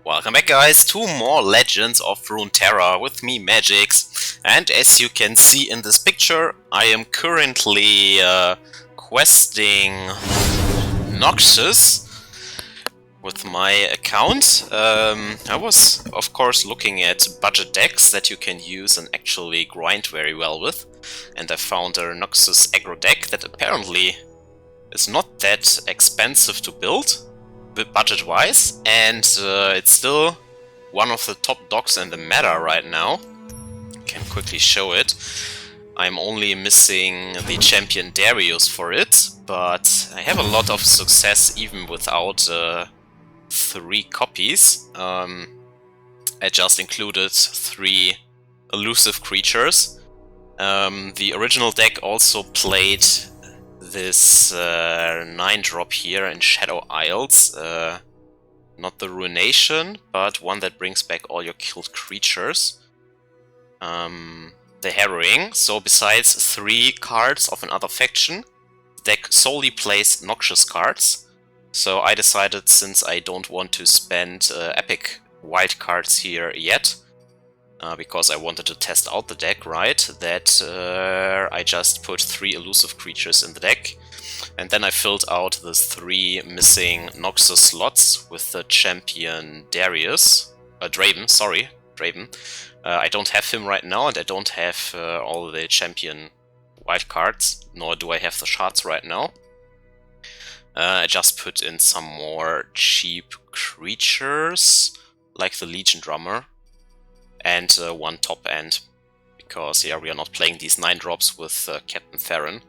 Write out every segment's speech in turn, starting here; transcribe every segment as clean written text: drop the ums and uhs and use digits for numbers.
Welcome back, guys, to more Legends of Runeterra with me, Magix. And as you can see in this picture, I am currently questing Noxious with my account. I was, of course, looking at budget decks that you can use and actually grind very well with. And I found a Noxious aggro deck that apparently is not that expensive to build, budget-wise, and it's still one of the top dogs in the meta right now. Can quickly show it. I'm only missing the champion Darius for it, but I have a lot of success even without 3 copies. I just included 3 elusive creatures. The original deck also played this 9-drop here in Shadow Isles. Not the Ruination, but one that brings back all your killed creatures. The Harrowing. So besides 3 cards of another faction, the deck solely plays Noxious cards. So I decided, since I don't want to spend epic wild cards here yet, because I wanted to test out the deck, right, that I just put 3 elusive creatures in the deck, and then I filled out the 3 missing Noxus slots with the champion Darius, Draven. I don't have him right now, and I don't have all the champion wild cards, nor do I have the shards right now. I just put in some more cheap creatures, like the Legion Drummer, and 1 top end, because yeah, we are not playing these 9-drops with Captain Theron.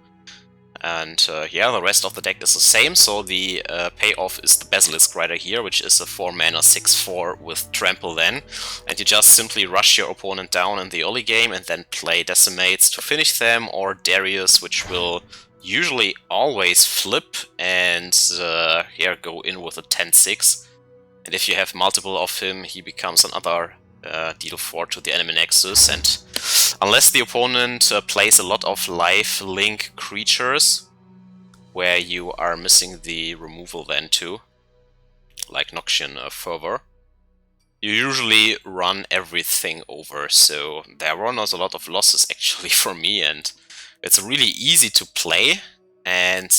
And yeah, the rest of the deck is the same, so the payoff is the Basilisk Rider here, which is a 4-mana 6/4 with Trample then, and you just simply rush your opponent down in the early game and then play Decimates to finish them, or Darius, which will usually always flip and here go in with a 10-6, and if you have multiple of him, he becomes another deal 4 to the enemy nexus, and unless the opponent plays a lot of life link creatures where you are missing the removal then too, like Noxian Fervor, you usually run everything over. So there were not a lot of losses actually for me, and it's really easy to play, and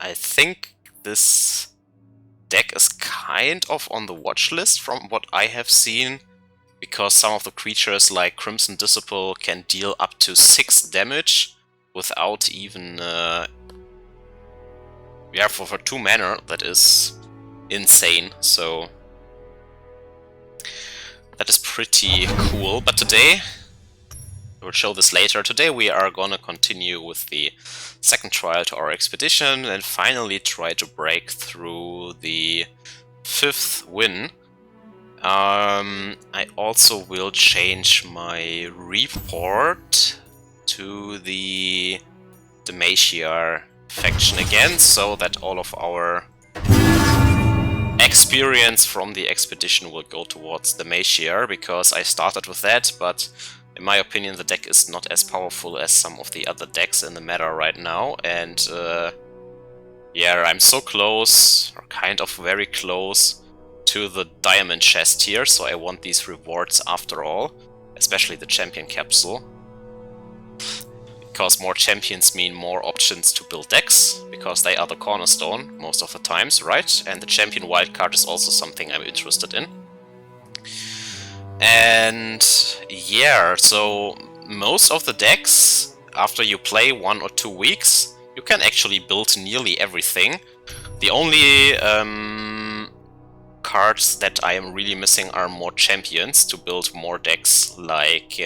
I think this deck is kind of on the watch list from what I have seen, because some of the creatures like Crimson Disciple can deal up to 6 damage without even... yeah, for 2 mana, that is insane, so that is pretty cool. But today, we'll show this later, today we are gonna continue with the second trial to our expedition and finally try to break through the 5th win. I also will change my report to the Demacia faction again, so that all of our experience from the expedition will go towards Demacia, because I started with that, but in my opinion the deck is not as powerful as some of the other decks in the meta right now, and yeah, I'm so close, or kind of very close, to the diamond chest here, so I want these rewards after all, especially the champion capsule, because more champions mean more options to build decks, because they are the cornerstone most of the times, right? And the champion wildcard is also something I'm interested in. And yeah, so most of the decks, after you play 1 or 2 weeks, you can actually build nearly everything. The only cards that I am really missing are more champions to build more decks, like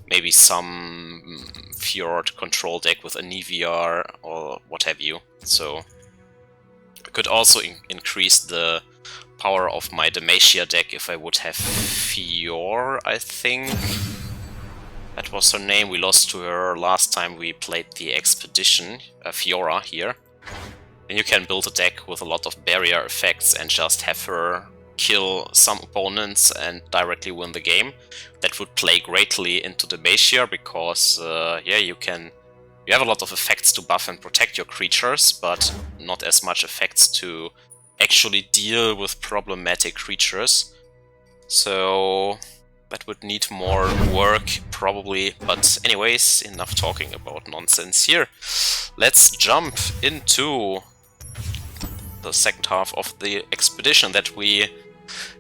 maybe some Fjord control deck with a Niviar or what have you. So I could also increase the power of my Demacia deck if I would have Fior, I think. That was her name. We lost to her last time we played the expedition, Fiora here. And you can build a deck with a lot of barrier effects and just have her kill some opponents and directly win the game. That would play greatly into Demacia, because yeah, you have a lot of effects to buff and protect your creatures, but not as much effects to actually deal with problematic creatures. So that would need more work, probably. But anyways, enough talking about nonsense here. Let's jump into the second half of the expedition that we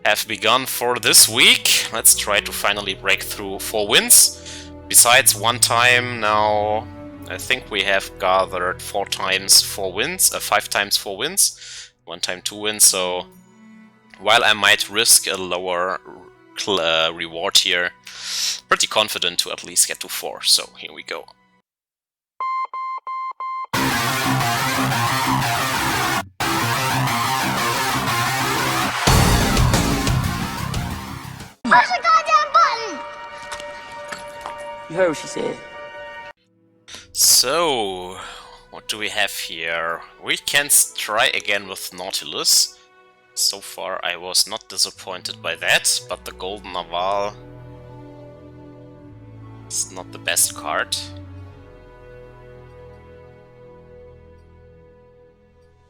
have begun for this week. Let's try to finally break through 4 wins. Besides one time now, I think we have gathered 4 times 4 wins, 5 times 4 wins, 1 time 2 wins, so while I might risk a lower reward here, pretty confident to at least get to 4, so here we go. Push the goddamn button! You heard what she said. So, what do we have here? We can try again with Nautilus. So far I was not disappointed by that, but the Golden Naval is not the best card.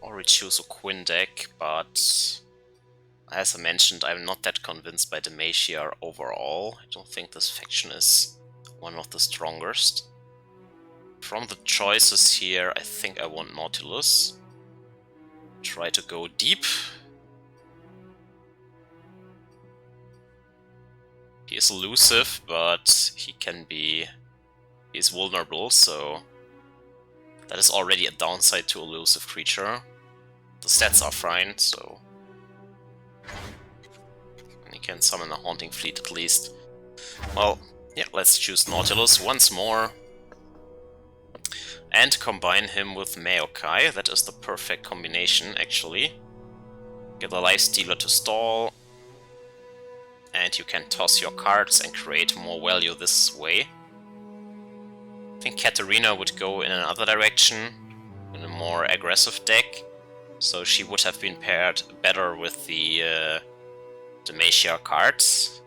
Or we choose a Quinn deck, but as I mentioned, I'm not that convinced by Demacia overall. I don't think this faction is one of the strongest. From the choices here, I think I want Nautilus. Try to go deep. He is elusive, but he can be... he's vulnerable, so that is already a downside to elusive creature. The stats are fine, so... and he can summon a Haunting Fleet at least. Well, yeah, let's choose Nautilus once more. And combine him with Maokai. That is the perfect combination, actually. Get a Lifestealer to stall. And you can toss your cards and create more value this way. I think Katarina would go in another direction, in a more aggressive deck. So she would have been paired better with the Demacia cards.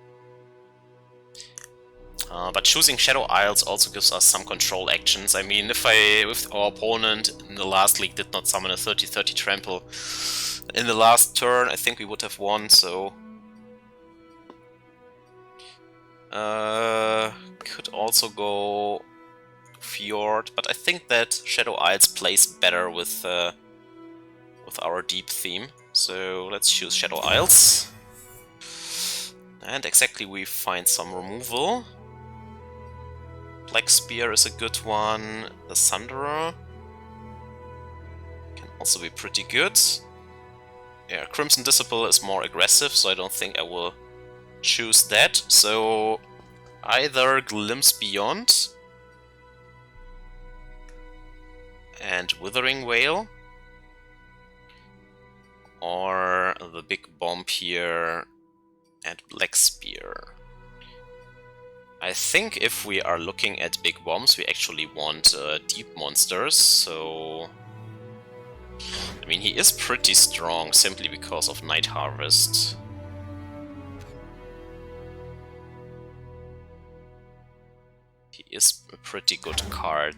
But choosing Shadow Isles also gives us some control actions. I mean, if our opponent in the last league did not summon a 30-30 trample in the last turn, I think we would have won, so... could also go Fjord, but I think that Shadow Isles plays better with our deep theme. So let's choose Shadow Isles. And exactly, we find some removal. Black Spear is a good one. The Thunderer can also be pretty good. Yeah, Crimson Disciple is more aggressive, so I don't think I will choose that. So either Glimpse Beyond and Withering Wail, or the big bomb here and Black Spear. I think if we are looking at big bombs, we actually want deep monsters, so... I mean, he is pretty strong simply because of Night Harvest. He is a pretty good card.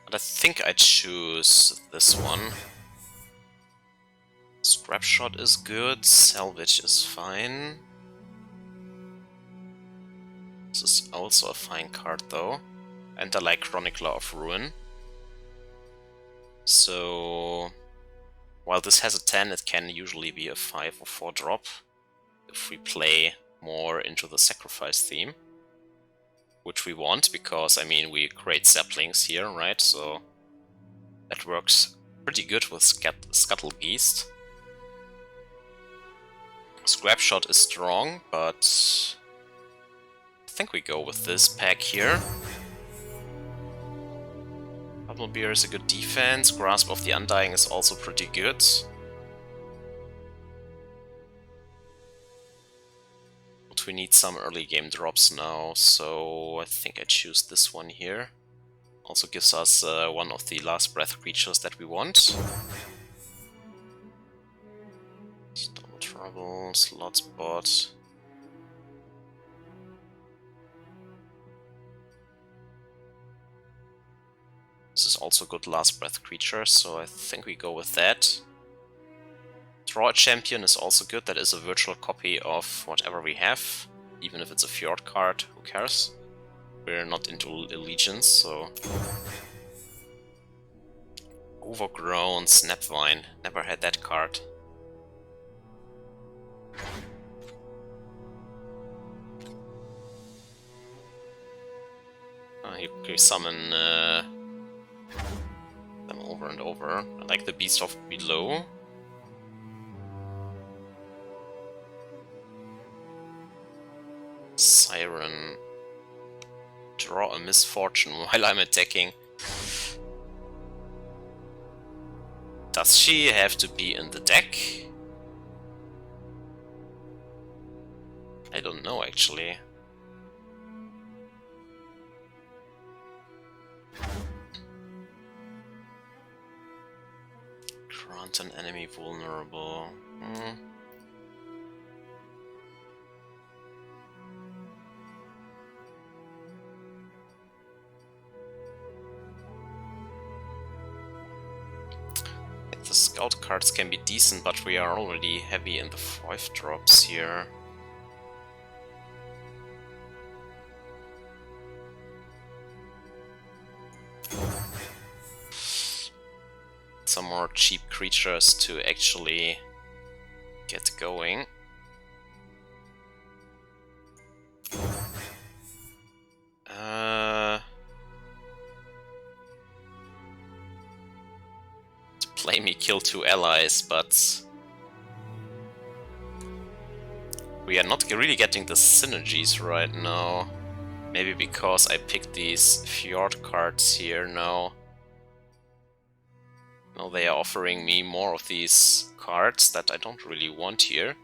But I think I choose this one. Scrap Shot is good, Salvage is fine. This is also a fine card though. And I like Chronicler of Ruin. So... while this has a 10, it can usually be a 5 or 4 drop if we play more into the sacrifice theme. Which we want, because, I mean, we create saplings here, right? So that works pretty good with Scuttlegeist. Scrap Shot is strong, but I think we go with this pack here. Bubblebeer is a good defense, Grasp of the Undying is also pretty good. But we need some early game drops now, so I think I choose this one here. Also gives us one of the last breath creatures that we want. Double Trouble, Slot Spot. This is is also good last breath creature, so I think we go with that. Draw a champion is also good, that is a virtual copy of whatever we have. Even if it's a Fjord card, who cares? We're not into allegiance, so... Overgrown Snapvine, never had that card. You summon them over and over. I like the Beast of Below. Siren. Draw a misfortune while I'm attacking. Does she have to be in the deck? I don't know actually. Grant an enemy vulnerable. The scout cards can be decent, but we are already heavy in the 5 drops here. Some more cheap creatures to actually get going. To play me kill 2 allies, but we are not really getting the synergies right now. Maybe because I picked these Fjord cards here now. Now they are offering me more of these cards that I don't really want here.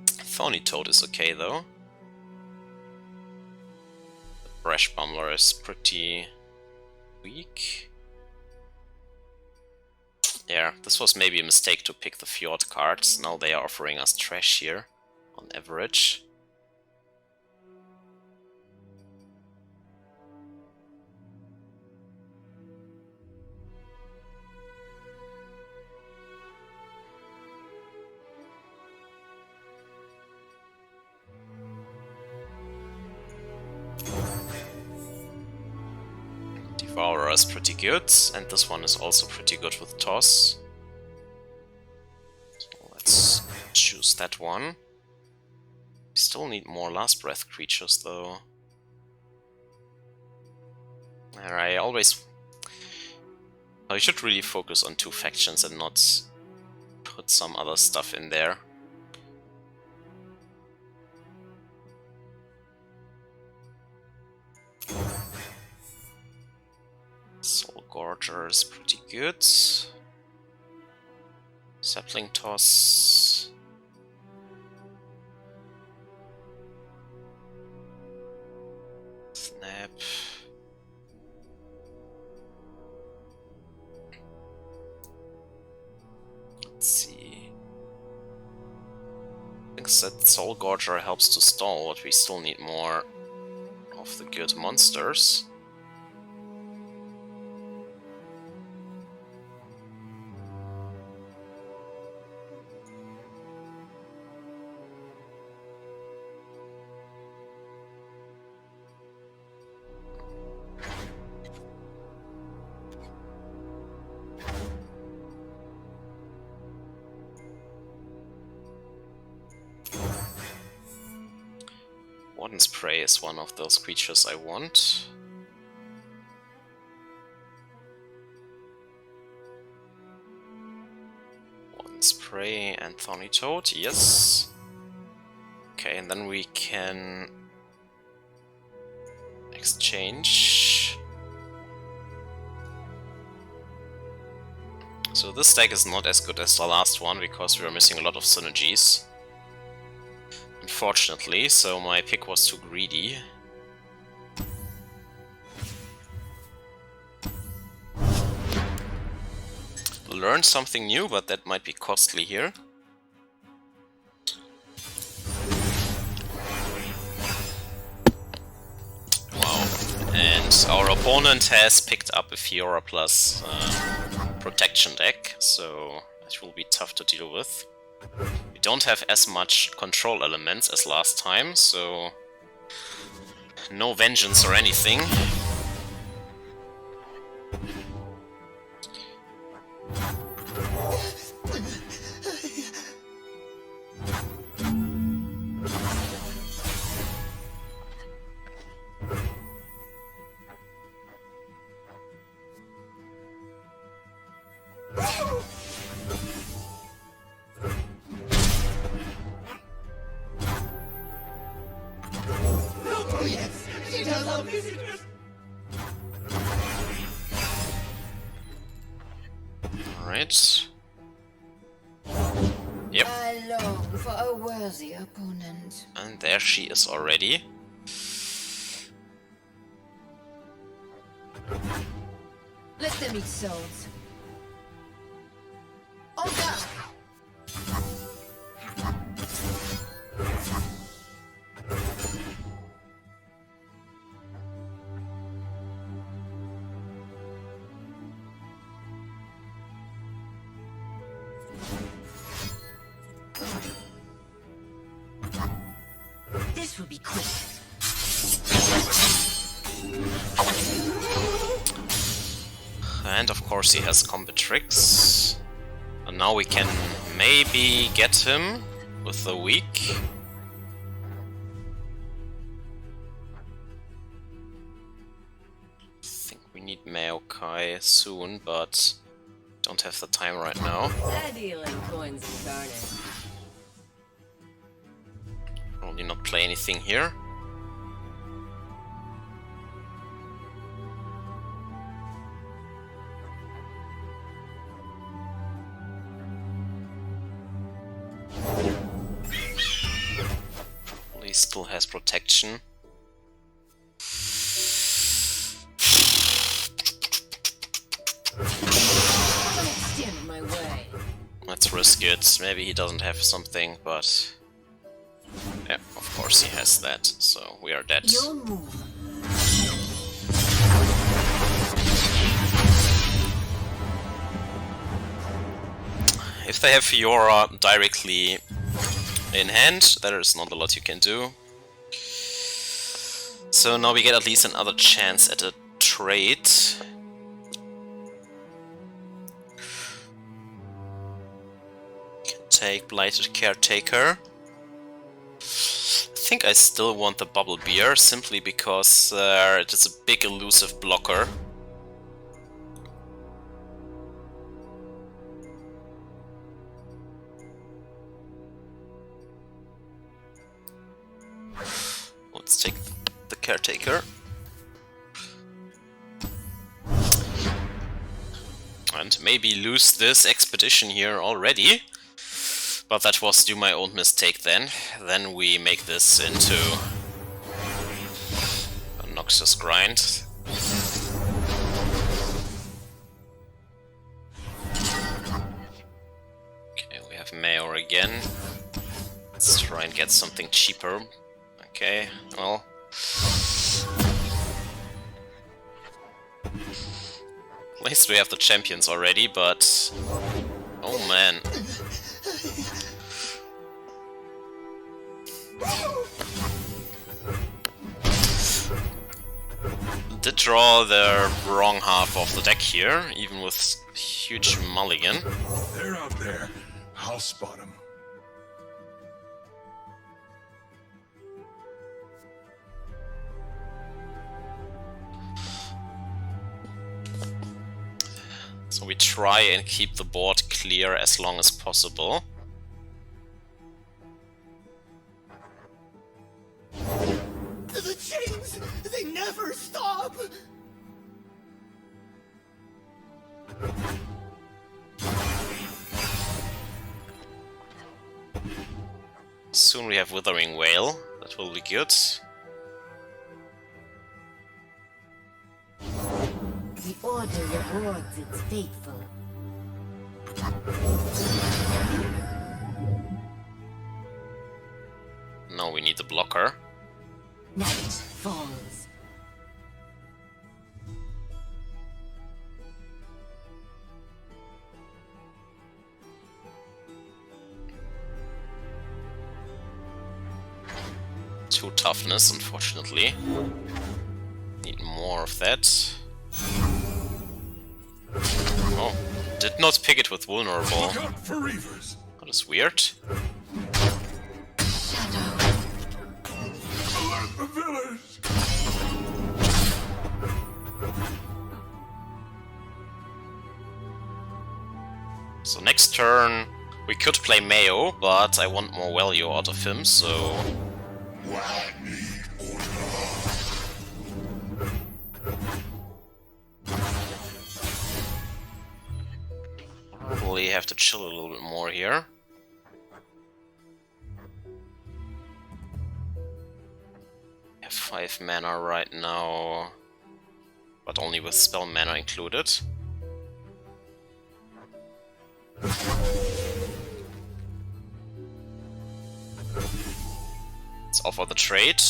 Thorny Toad is okay though. The Brash Bummler is pretty weak. Yeah, this was maybe a mistake to pick the Fjord cards. Now they are offering us trash here, on average. Devourer is pretty good, and this one is also pretty good with Toss. So let's choose that one. We still need more Last Breath creatures though. I should really focus on 2 factions and not put some other stuff in there. Soul Gorger is pretty good. Sapling Toss. Snap. Let's see. I think that Soul Gorger helps to stall, but we still need more of the good monsters. Warden's Prey is one of those creatures I want. Warden's Prey and Thorny Toad, yes. Okay, and then we can exchange. So this deck is not as good as the last one because we are missing a lot of synergies. Unfortunately, so my pick was too greedy. Learned something new, but that might be costly here. Alright, our opponent has picked up a Fiora plus protection deck, so it will be tough to deal with. We don't have as much control elements as last time, so no vengeance or anything. Alright. Yep. I long for a worthy opponent. And there she is already. Let them eat souls. On down. This will be quick. And of course he has combat tricks. And now we can maybe get him with the weak. I think we need Maokai soon, but don't have the time right now. Probably not play anything here. He still has protection. Let's risk it. Maybe he doesn't have something, but yeah, of course he has that, so we are dead. If they have Fiora directly in hand, there is not a lot you can do. So now we get at least another chance at a trade. Can take Blighted Caretaker. I think I still want the Bubble Beer, simply because it is a big elusive blocker. Let's take the Caretaker. And maybe lose this expedition here already. But that was due my own mistake then. Then we make this into a Noxus grind. Okay, we have Mayor again. Let's try and get something cheaper. Okay, well. At least we have the champions already, but... oh man. Did draw the wrong half of the deck here, even with huge mulligan. They're out there. I'll spot them. So we try and keep the board clear as long as possible. The chains, they never stop! Soon we have Withering Whale, that will be good. The Order rewards its faithful. Now we need the blocker. Night falls. 2 toughness, unfortunately. Need more of that. Oh, did not pick it with vulnerable. Look out for reavers. That is weird. Alert the village. So next turn we could play Mayo, but I want more value out of him, so... Probably have to chill a little bit more here. I have 5 mana right now, but only with spell mana included. Let's offer the trade.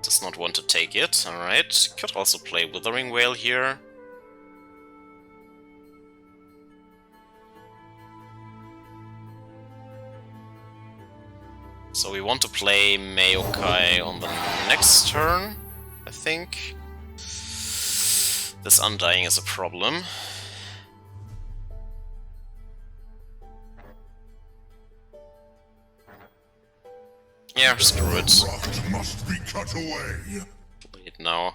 Does not want to take it, alright. Could also play Withering Wail here. So we want to play Mayokai on the next turn, I think. This Undying is a problem. Yeah, screw it. Rock must be cut away. Play it now.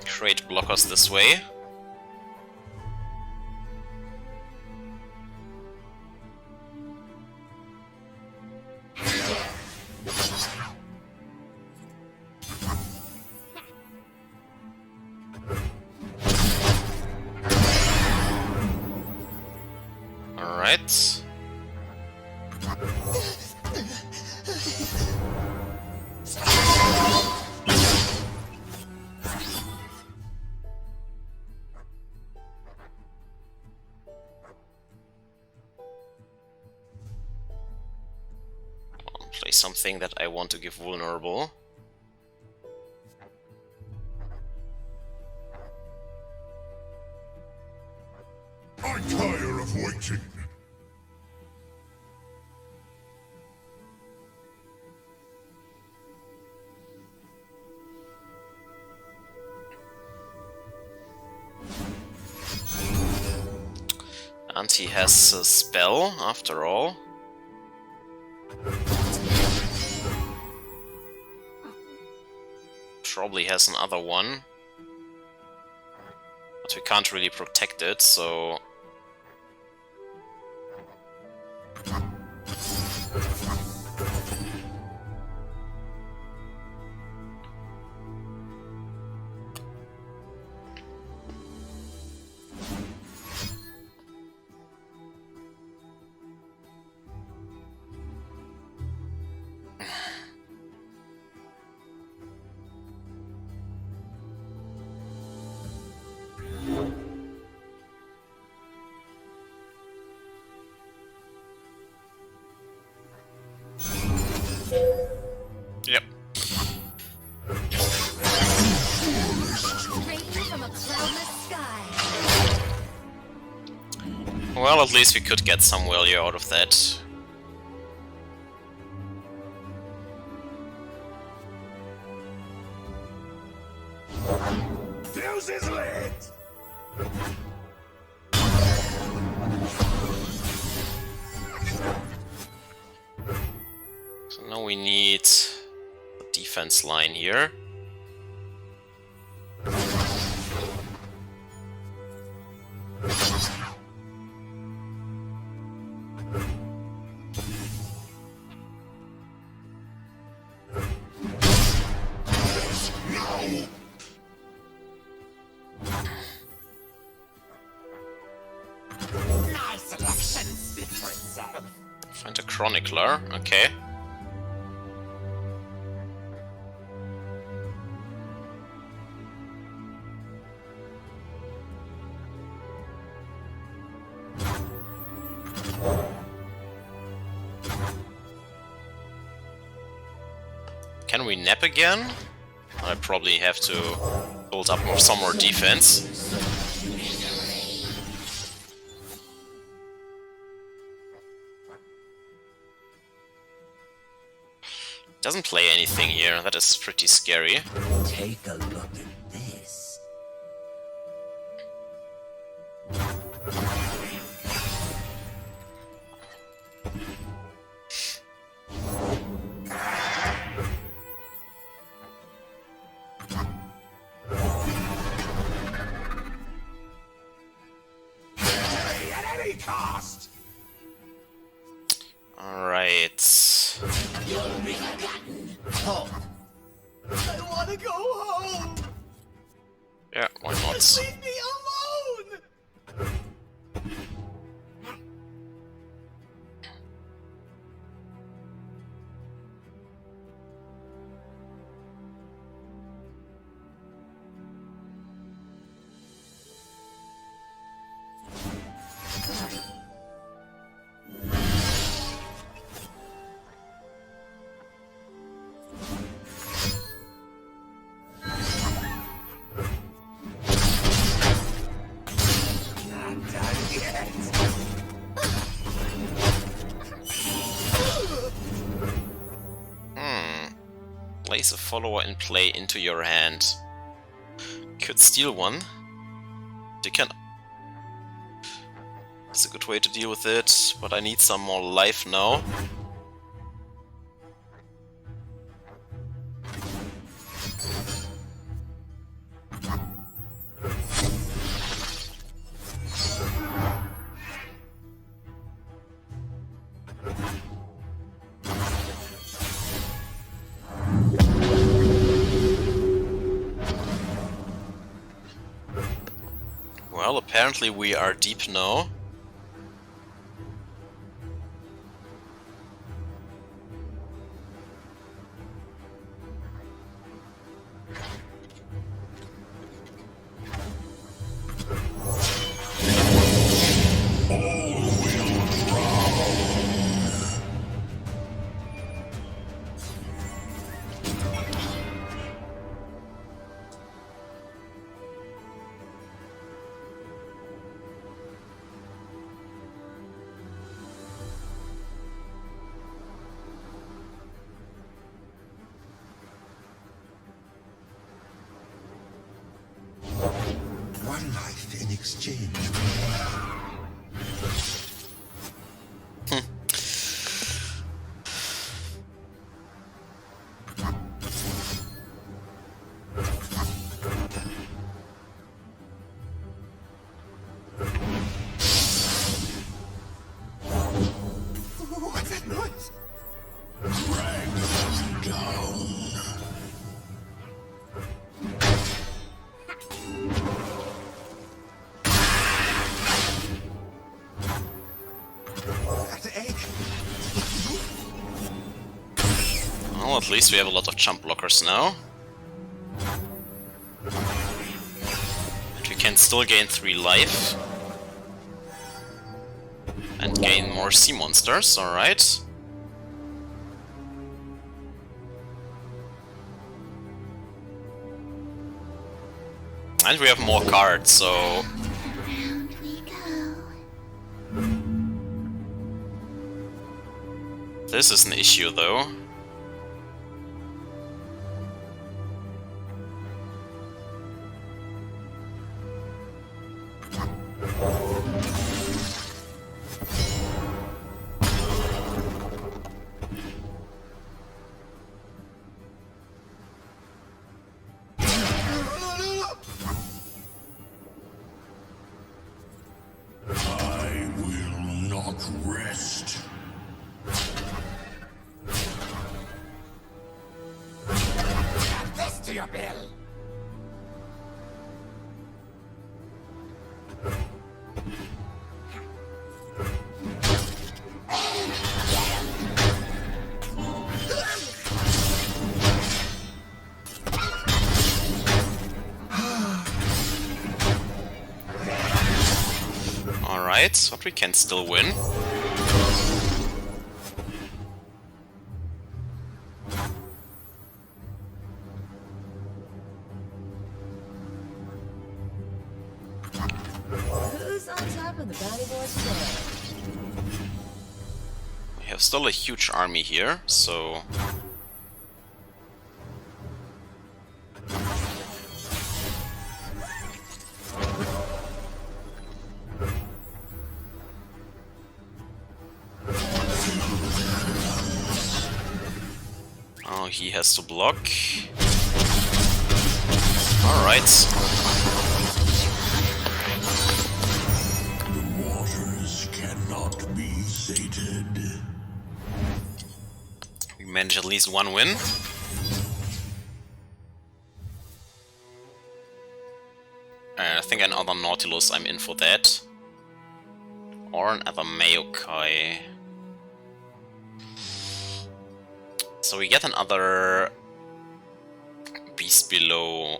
Create blockers this way. Alright. Play something that I want to give vulnerable. I tire of waiting. And he has a spell, after all. Probably has another one. But we can't really protect it, so... Yep. Well, at least we could get some value out of that. Fuse is lit. So now we need a defense line here. My selection speaks for itself. Find a chronicler, okay. Can we nap again? I probably have to build up some more defense. Doesn't play anything here, that is pretty scary. Take a look at this. At any cost! Alright. You'll be forgotten. Home. I want to go home. Yeah, why not? Leave me alone. Place a follower in play into your hand. Could steal one. You can. That's a good way to deal with it, but I need some more life now. Well, apparently we are deep now. One life in exchange. What's that noise? Drag them down. Well, at least we have a lot of jump blockers now. And we can still gain 3 life. And gain more sea monsters, alright. And we have more cards, so... Round we go. This is an issue, though. I will not rest. Add this to your bill. Alright, but we can still win. on top of the bounty board today. We have still a huge army here, so... Oh, he has to block. Alright. The waters cannot be sated. We managed at least one win. And I think another Nautilus, I'm in for that. Or another Maokai. So we get another beast below.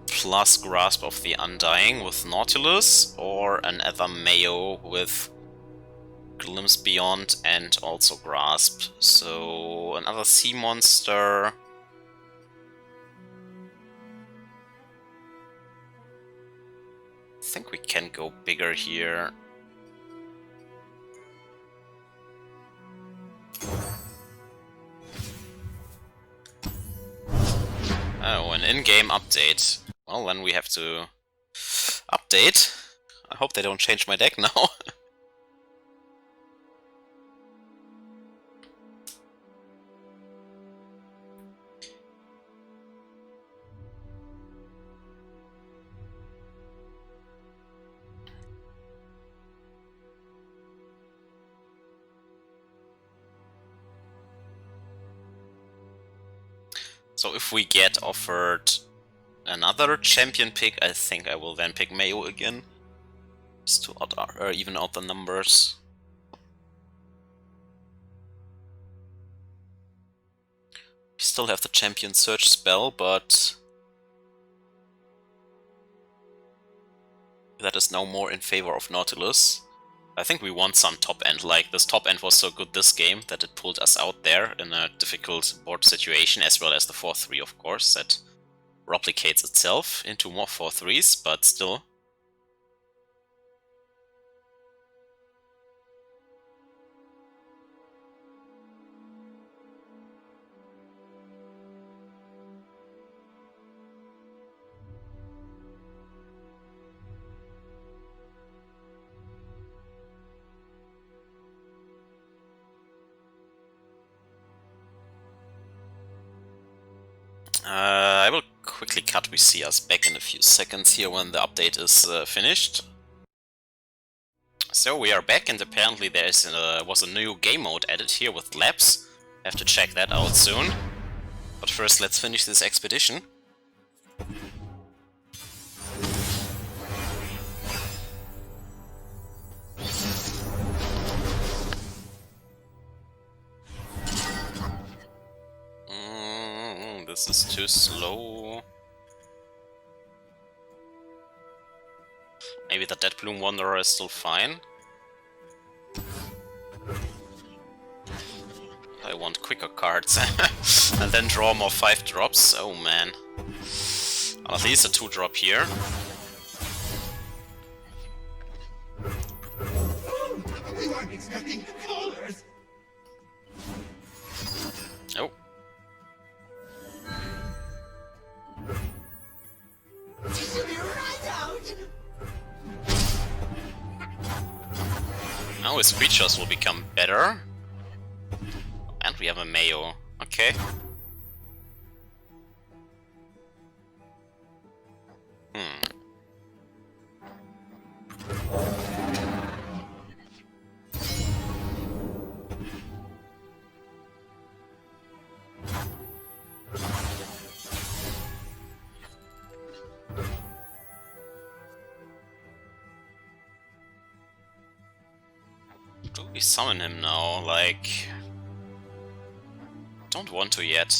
Plus Grasp of the Undying with Nautilus, or another Mayo with Glimpse Beyond and also Grasp. So another sea monster. I think we can go bigger here. Oh, an in-game update. Well, then we have to update. I hope they don't change my deck now. So if we get offered another champion pick, I think I will then pick Mayo again. Just to even out the numbers. We still have the champion search spell, but that is now more in favor of Nautilus. I think we want some top end, like this top end was so good this game that it pulled us out there in a difficult board situation, as well as the 4-3 of course, that replicates itself into more 4-3s, but still. I will quickly cut, we see us back in a few seconds here when the update is finished. So we are back, and apparently there was a new game mode added here with labs. Have to check that out soon. But first let's finish this expedition. This is too slow. Maybe the Dead Bloom Wanderer is still fine. I want quicker cards. And then draw more 5-drops. Oh man. Well, at least a 2-drop here. We weren't expecting callers. Oh. She'll be right out. Now his creatures will become better. And we have a Mayo. Okay. Do we summon him now? Like... Don't want to yet.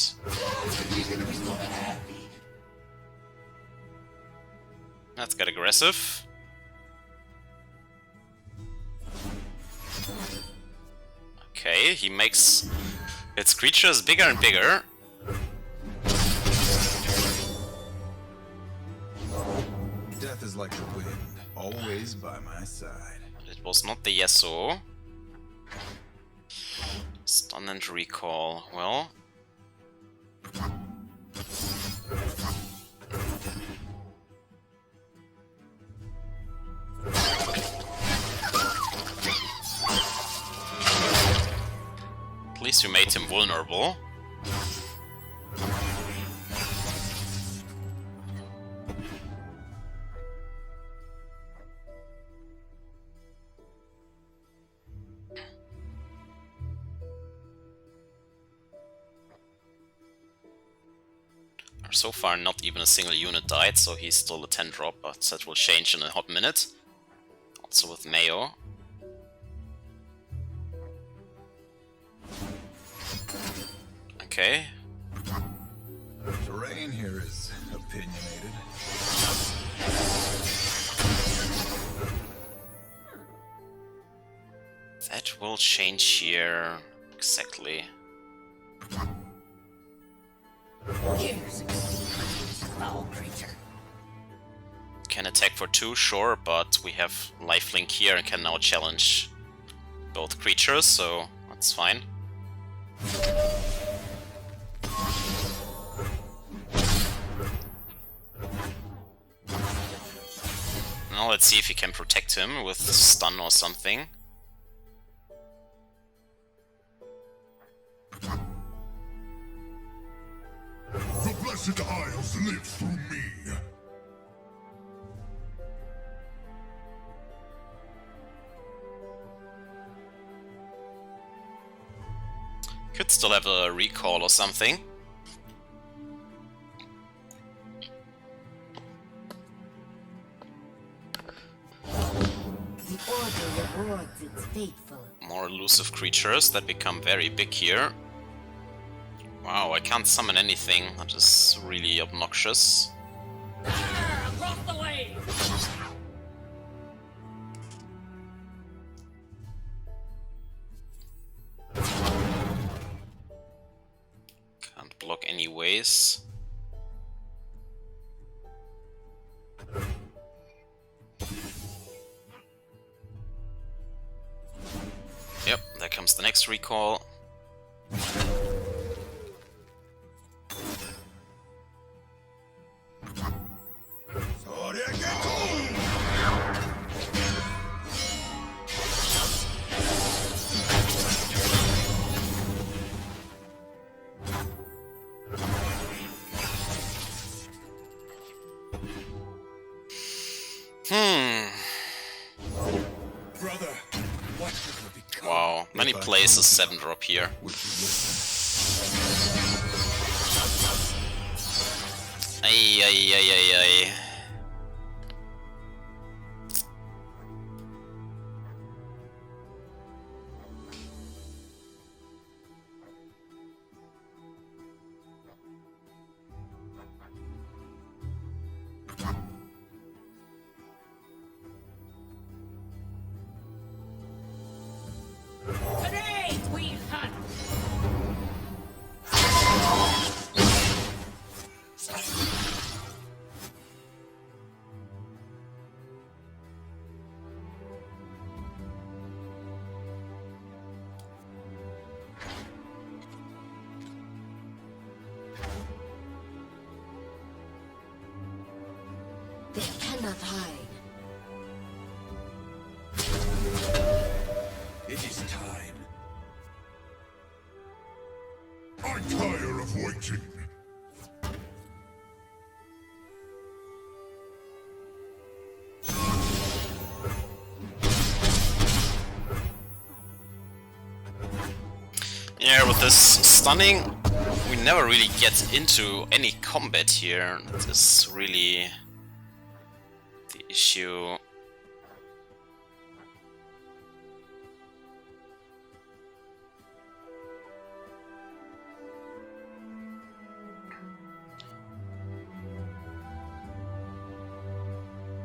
He's gonna be so happy. Let's get aggressive. Okay, he makes its creatures bigger and bigger. Death is like the wind, always by my side. It was not the Yasuo. Stun and recall. Well. At least you made him vulnerable. So far not even a single unit died, so he's still a 10 drop, but that will change in a hot minute. Also with Mayo. Okay. Terrain here is opinionated. That will change here. Exactly. Here's a foul creature. Can attack for 2, sure, but we have lifelink here and can now challenge both creatures, so that's fine. Now let's see if we can protect him with stun or something. The Blessed Isles live through me. Could still have a recall or something. The order rewards its faithful. More elusive creatures that become very big here. Wow, I can't summon anything. That is really obnoxious. Across the way! Can't block anyways. Yep, there comes the next recall. Brother, what will become? Wow, many places 7 drop here. Ay, ay, ay, ay, ay. Today we hunt! They cannot hide. It is time. I tire of waiting. Yeah, with this stunning, we never really get into any combat here. That is really the issue.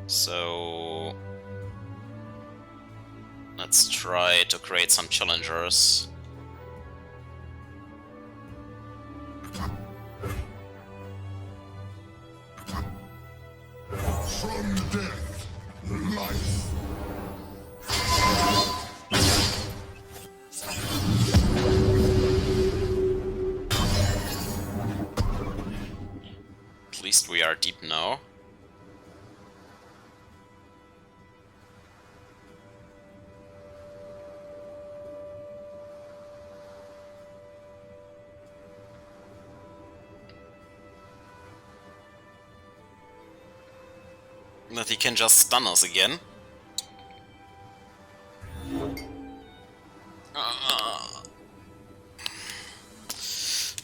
So let's try to create some challengers. From least we are deep now. That he can just stun us again.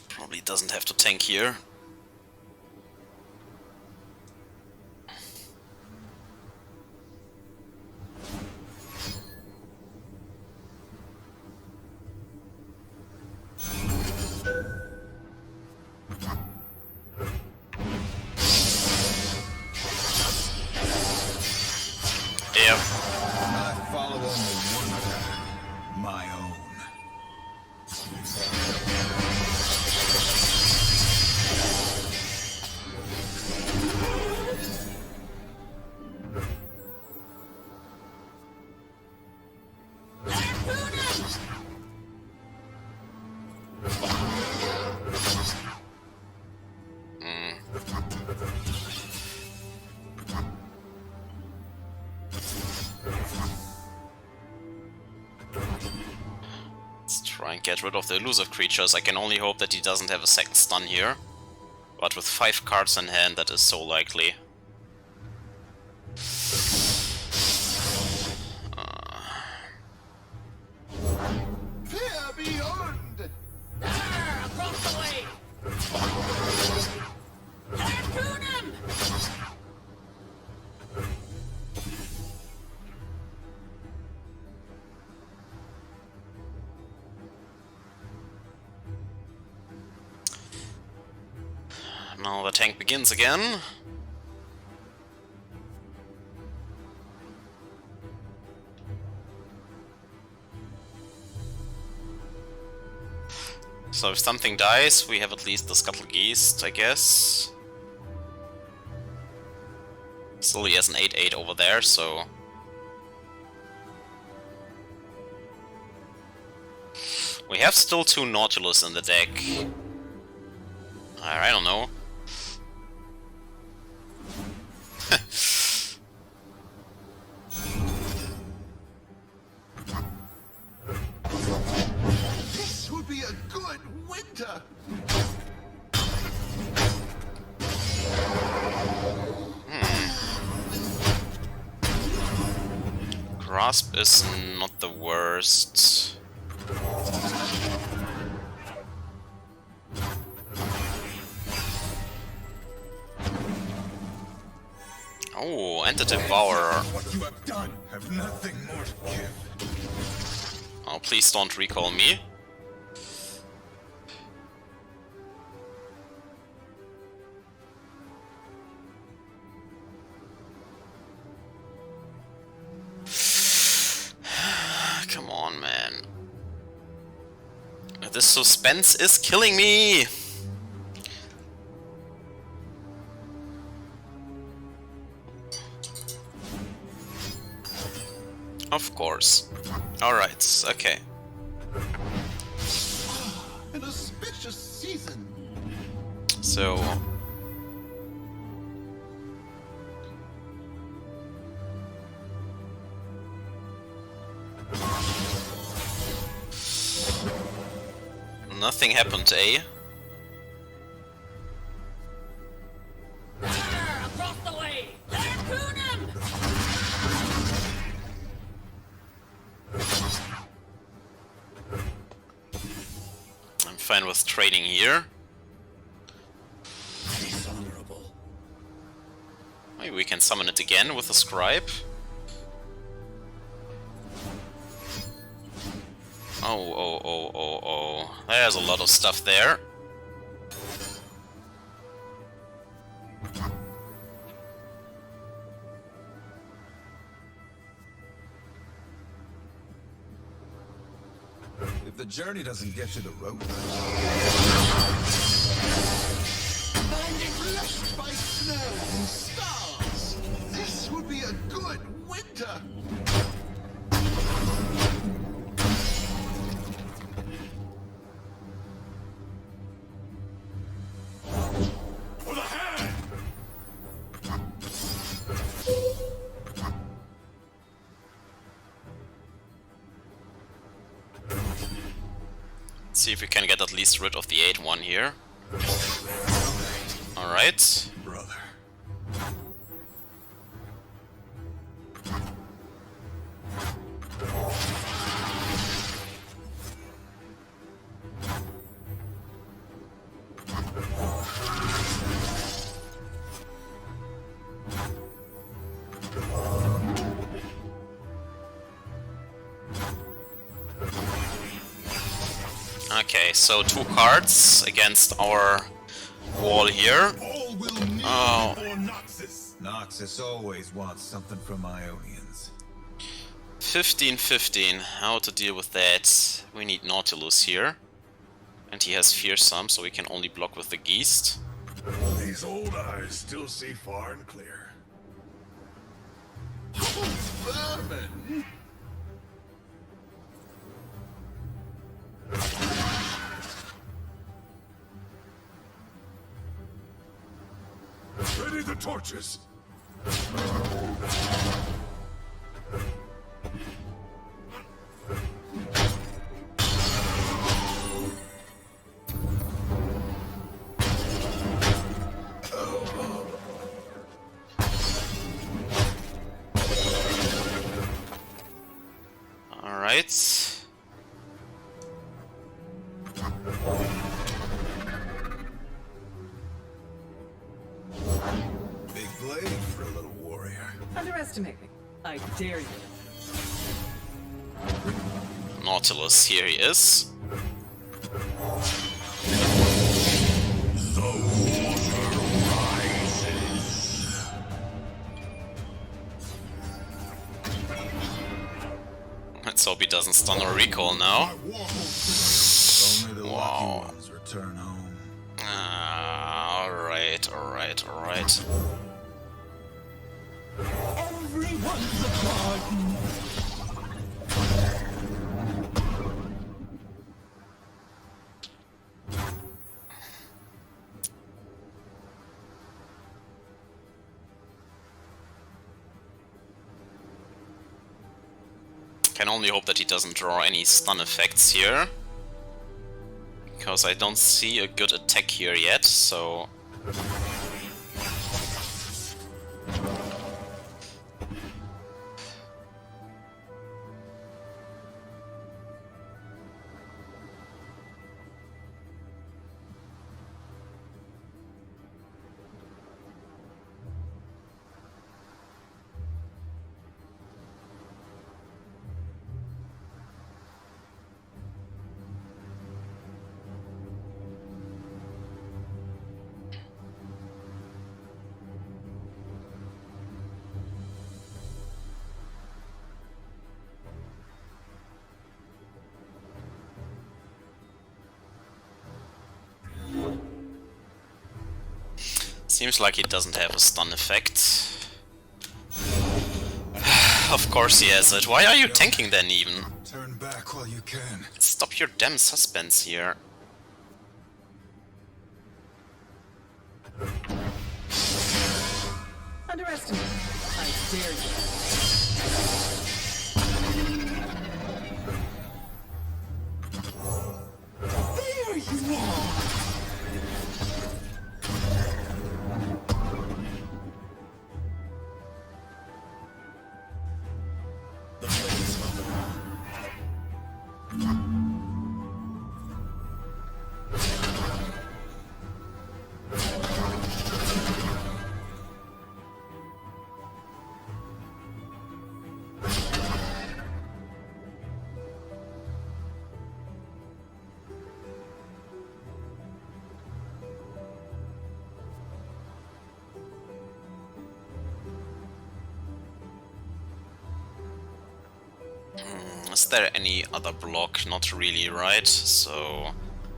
Probably doesn't have to tank here. I follow only one path, my own. Try and get rid of the elusive creatures. I can only hope that he doesn't have a second stun here. But with 5 cards in hand, that is so likely. Fear beyond! Across the way! Harpoon him! Now the tank begins again. So if something dies, we have at least the Scuttlegeist, I guess. Still he has an 8-8 over there, so... We have still 2 Nautilus in the deck. I don't know. This would be a good winter! Grasp is not the worst. Oh, Enter Devourer. What you have done, have nothing more to give. Oh, please don't recall me. Come on, man. This suspense is killing me! Of course. Alright, okay. An auspicious season! So... Nothing happened, eh? Across the way! Harpoon him! I'm fine with trading here. Dishonorable. Maybe we can summon it again with a scribe. Oh. There's a lot of stuff there. If the journey doesn't get you the road, Blessed by snow and stars! This would be a good winter! For the hand! See if we can get at least rid of the 8-1 here. Alright. Brother. Okay, so 2 cards against our wall here. All will kneel Oh. before Noxus. Noxus always wants something from Ionians. 15-15. How to deal with that? We need Nautilus here. And he has Fearsome, so we can only block with the Geast. These old eyes still see far and clear. Vermin! Ready the torches. Alright. Big blade for a little warrior. Underestimate me. I dare you. Nautilus, here he is. The water rises. Let's hope he doesn't stun or recall now. Only the Wow. lucky ones return home. Alright, alright, alright. Everyone's a garden. Can only hope that he doesn't draw any stun effects here. Because I don't see a good attack here yet, so... Seems like he doesn't have a stun effect. Of course he has it. Why are you tanking then even? Turn back while you can. Stop your damn suspense here. Underestimate me. I dare you. There you are. The flames of the Is there any other block? Not really, right? So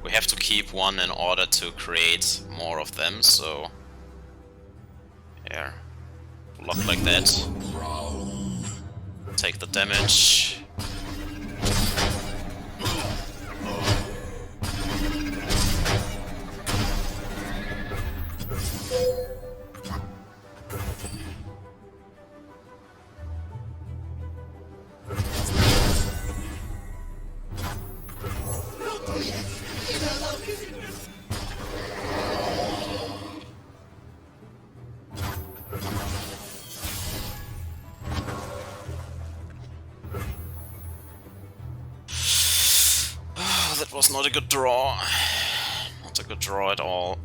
we have to keep one in order to create more of them, so... Here. Block like that. Take the damage. that was not a good draw. Not a good draw at all.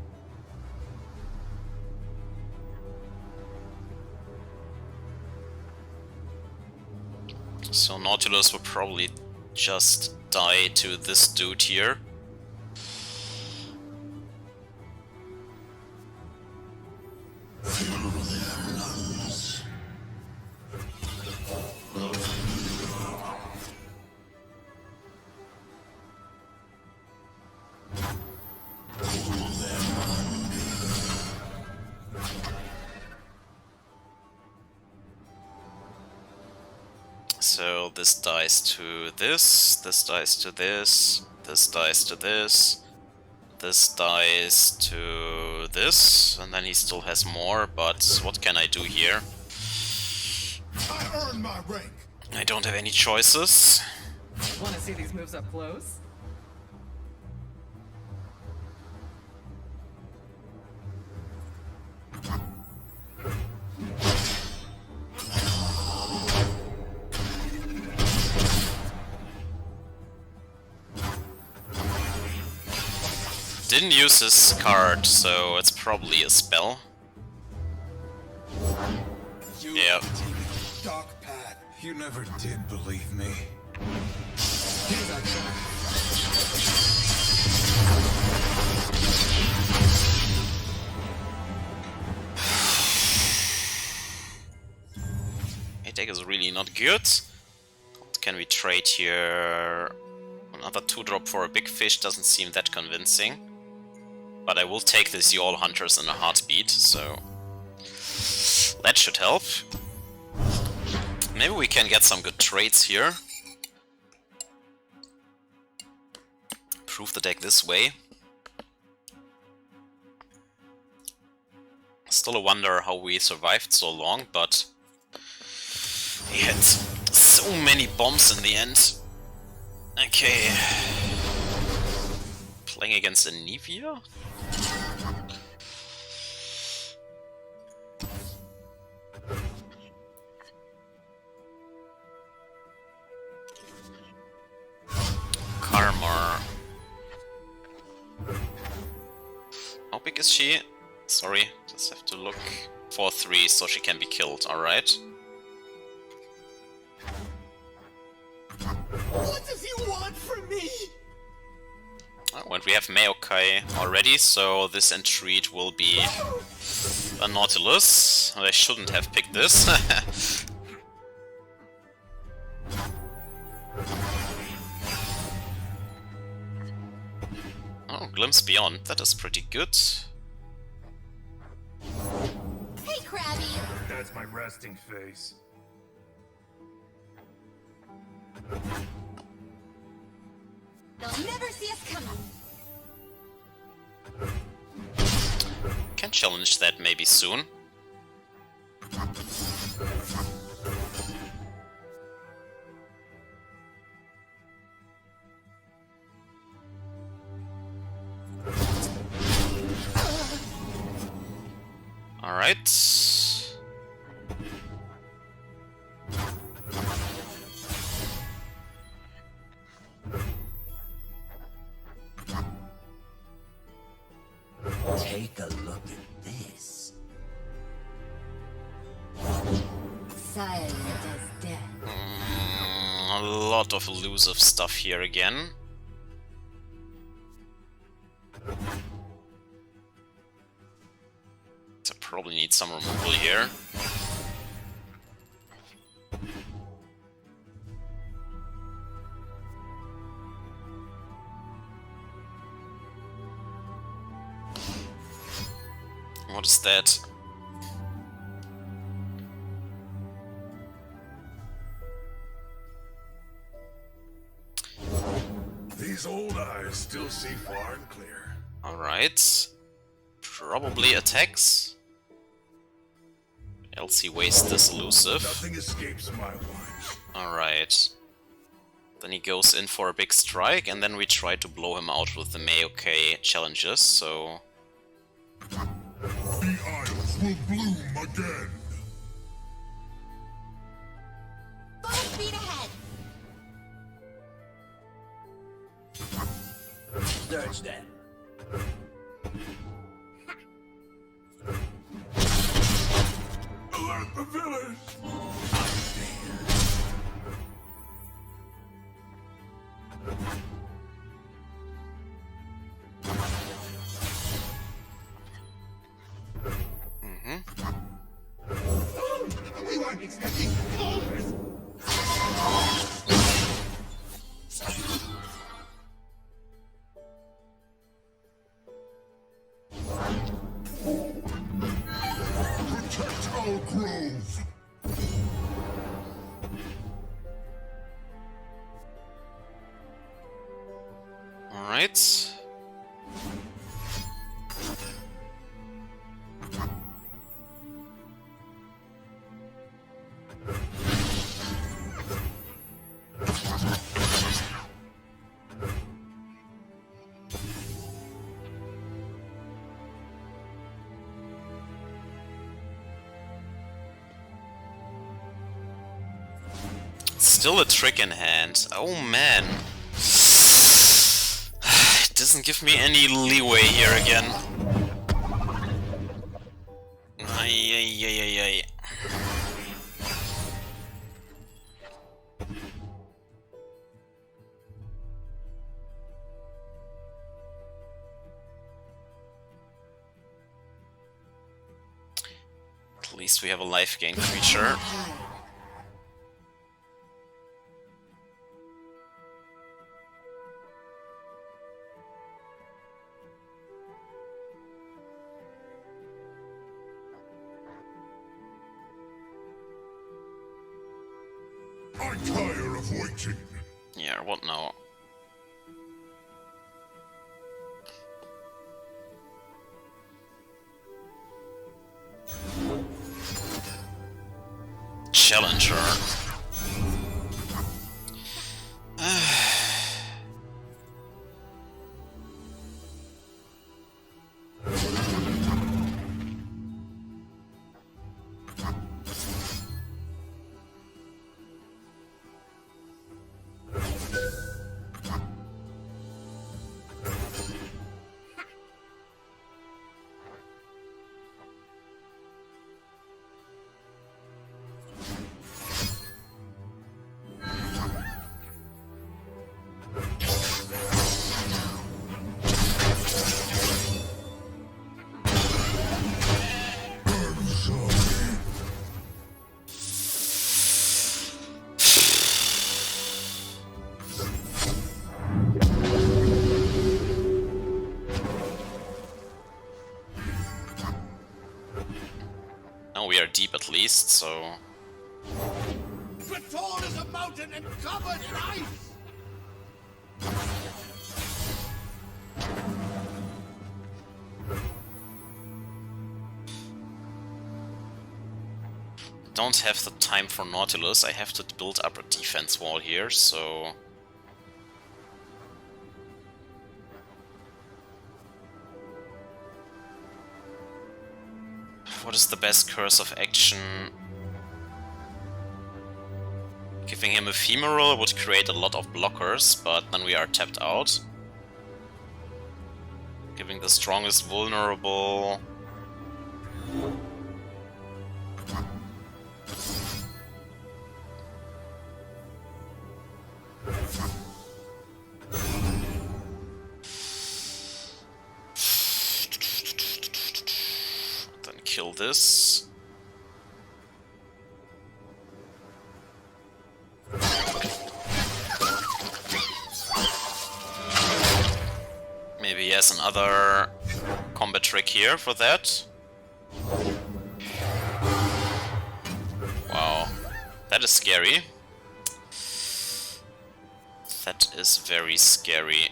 So Nautilus will probably just die to this dude here. So this dies to this dies to this dies to this dies to this, and then he still has more, but what can I do here? I earned my rank. I don't have any choices. Want to see these moves up close? Didn't use his card, so it's probably a spell. Yeah. Dark path. You never did believe me. Here's our chance. My deck is really not good. What can we trade here? Another 2-drop for a big fish doesn't seem that convincing. But I will take the Zeol Hunters in a heartbeat, so that should help. Maybe we can get some good trades here. Improve the deck this way. Still a wonder how we survived so long, but we had so many bombs in the end. Okay. Playing against a Nivea? Karma. How big is she? Sorry, just have to look. 4-3, so she can be killed, alright. What does he want from me? Oh, and we have Maokai already, so this entreat will be a Nautilus. I shouldn't have picked this. Oh, Glimpse Beyond, that is pretty good. Hey, Krabby! That's my resting face. They'll never see us coming. Can challenge that maybe soon. Alright. Take a look at this. Silent as death. A lot of elusive stuff here again. So probably need some removal here. What is that? These old eyes still see far and clear. Alright. Probably attacks. Else he wastes this elusive. Nothing escapes my watch. Alright. Then he goes in for a big strike, and then we try to blow him out with the Maokai challenges, so... The Isles will bloom again. Full speed ahead. Search them. Alert the village! We weren't expecting this. Protect our grove! Alright. Still a trick in hand. Oh man. It doesn't give me any leeway here again. Ay, ay, ay, ay, ay. At least we have a life gain creature. I tire of waiting. Yeah, what now? Challenger. Now we are deep at least, so... But tall as a mountain and covered in ice. Don't have the time for Nautilus. I have to build up a defense wall here, so... What is the best curse of action? Giving him Ephemeral would create a lot of blockers, but then we are tapped out. Giving the strongest vulnerable... Then kill this. Maybe he has another combat trick here for that. Wow, that is scary. That is very scary.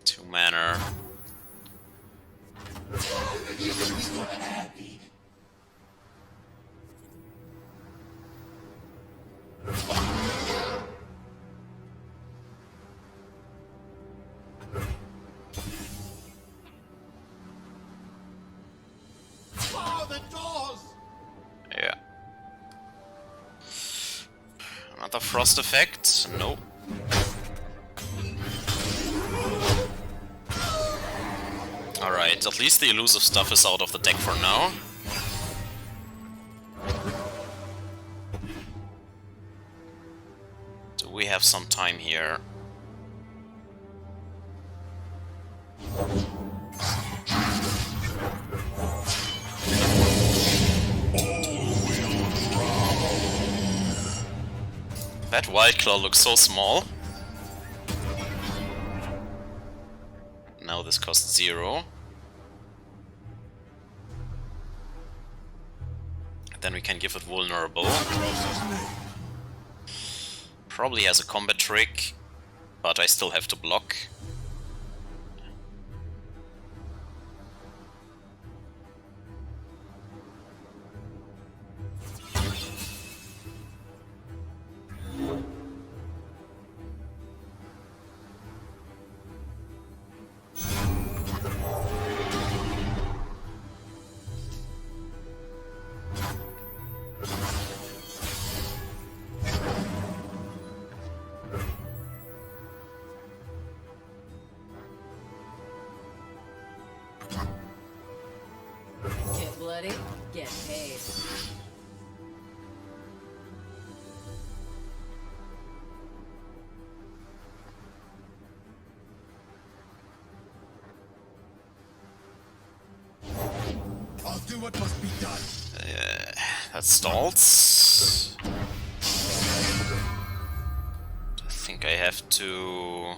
Two mana. the doors! Yeah. Another frost effect? Nope. Alright, at least the elusive stuff is out of the deck for now. So we have some time here. That Wild Claw looks so small. Now this costs 0. Then we can give it vulnerable. Probably has a combat trick, but I still have to block. Get bloody, get paid. I'll do what must be done. That stalls. I think I have to...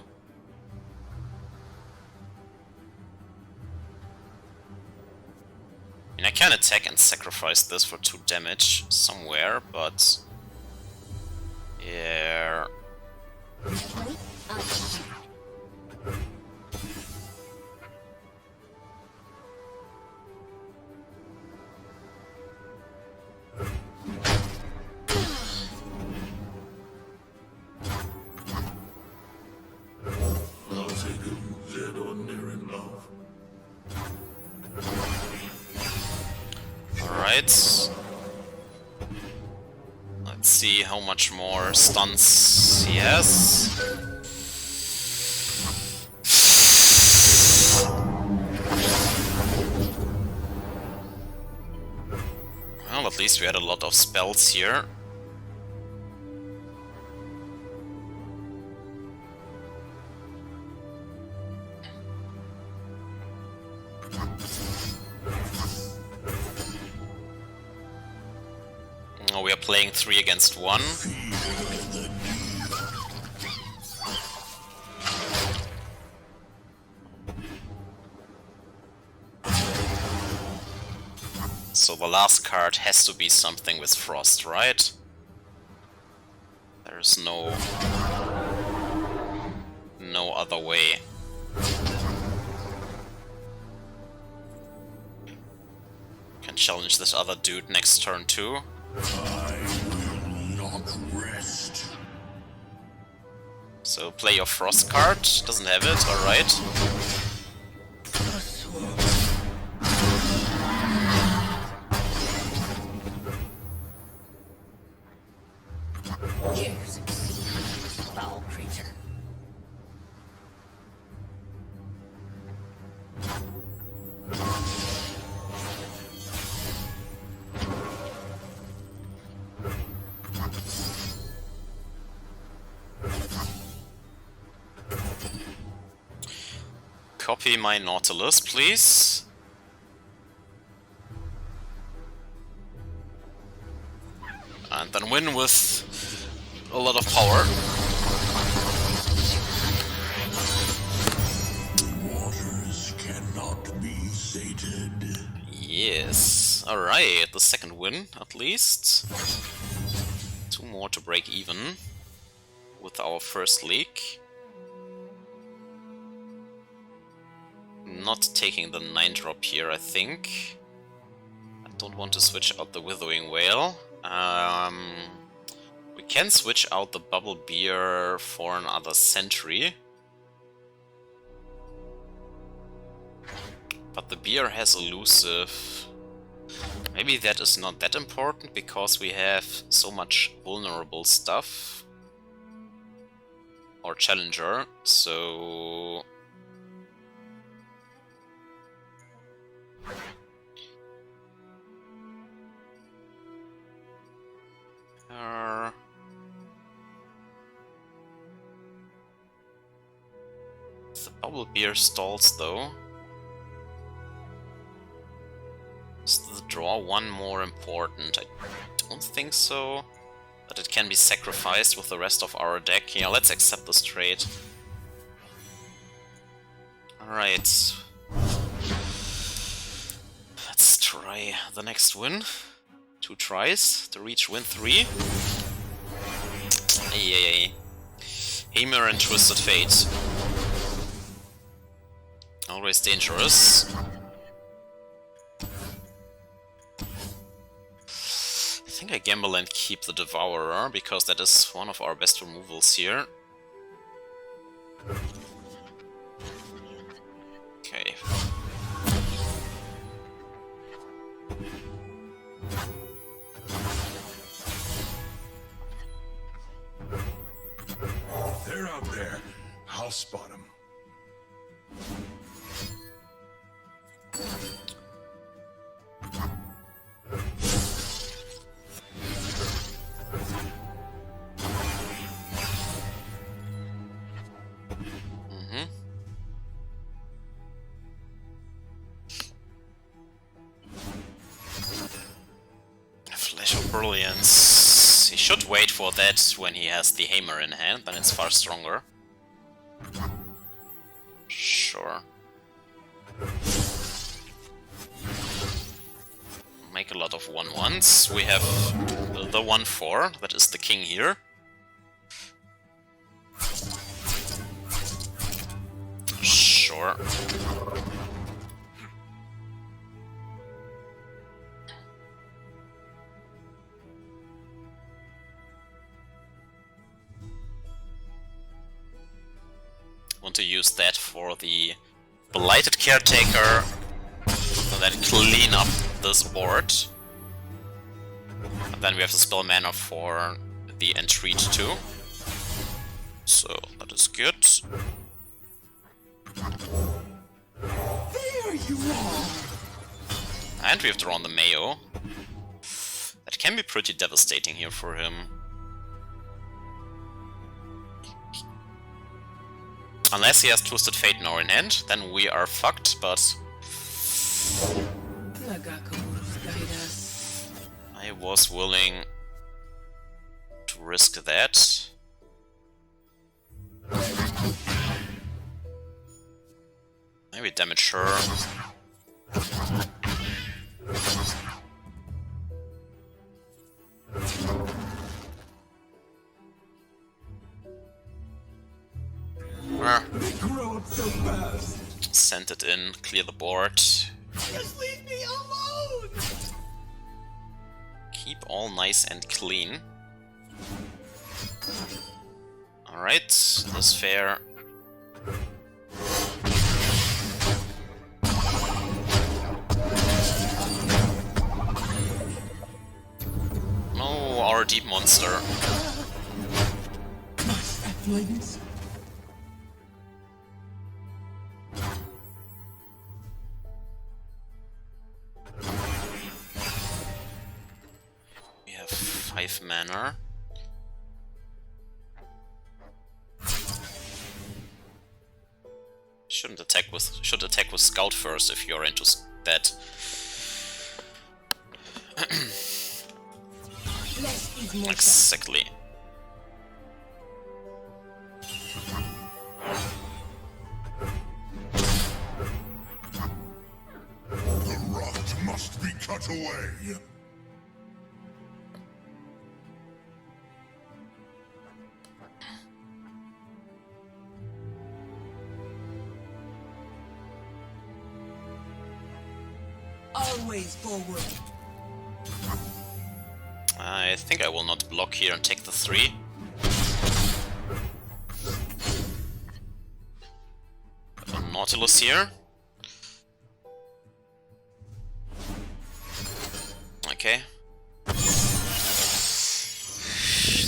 I mean, I can attack and sacrifice this for 2 damage somewhere, but... yeah... I'll take him dead or near enough. Alright. Let's see how much more stunts he has. Well, at least we had a lot of spells here. Oh, we are playing 3 against 1. So the last card has to be something with frost, right? There's no other way. Can challenge this other dude next turn too. I will not rest. So play your frost card. Doesn't have it, alright. Foul creature. Copy my Nautilus, please. And then win with a lot of power. Waters cannot be sated. Yes. Alright, the second win, at least. 2 more to break even with our first league. Not taking the 9-drop here, I think. I don't want to switch out the Withering Whale. We can switch out the Bubble Beer for another Sentry. But the beer has elusive. Maybe that is not that important because we have so much vulnerable stuff. Or challenger, so... The bubble beer stalls though. Is the draw one more important? I don't think so. But it can be sacrificed with the rest of our deck. Yeah, let's accept this trade. Alright. Let's try the next win. 2 tries to reach win 3. Yay. Hammer and Twisted Fate. Always dangerous. I think I gamble and keep the Devourer, because that is one of our best removals here. Okay. They're out there. I'll spot them. Flash of Brilliance. He should wait for that when he has the hammer in hand, then it's far stronger. Sure. Make a lot of 1/1s. We have the 1/4, that is the king here. Sure. Want to use that for the Blighted Caretaker, and then clean up this board. And then we have the spell mana for the Entreat too. So that is good. There you are! And we have drawn the Mayo. That can be pretty devastating here for him. Unless he has Twisted Fate now in hand, then we are fucked, but... I was willing to risk that. Maybe damage her. They grow up so fast! Send it in, clear the board. Just leave me alone! Keep all nice and clean. Alright, that's fair. No, our deep monster. Ladies? We have 5 mana. Should attack with Scout first if you're into that. Exactly. The rot must be cut away. Always forward. I think I will not block here and take the 3. A Nautilus here. okay.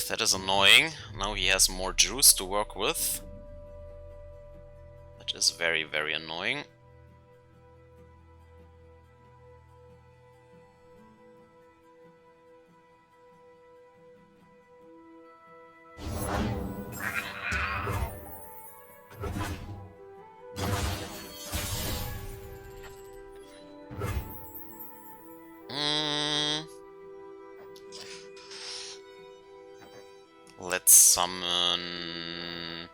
That is annoying. Now he has more juice to work with. That is very, very annoying. Let's summon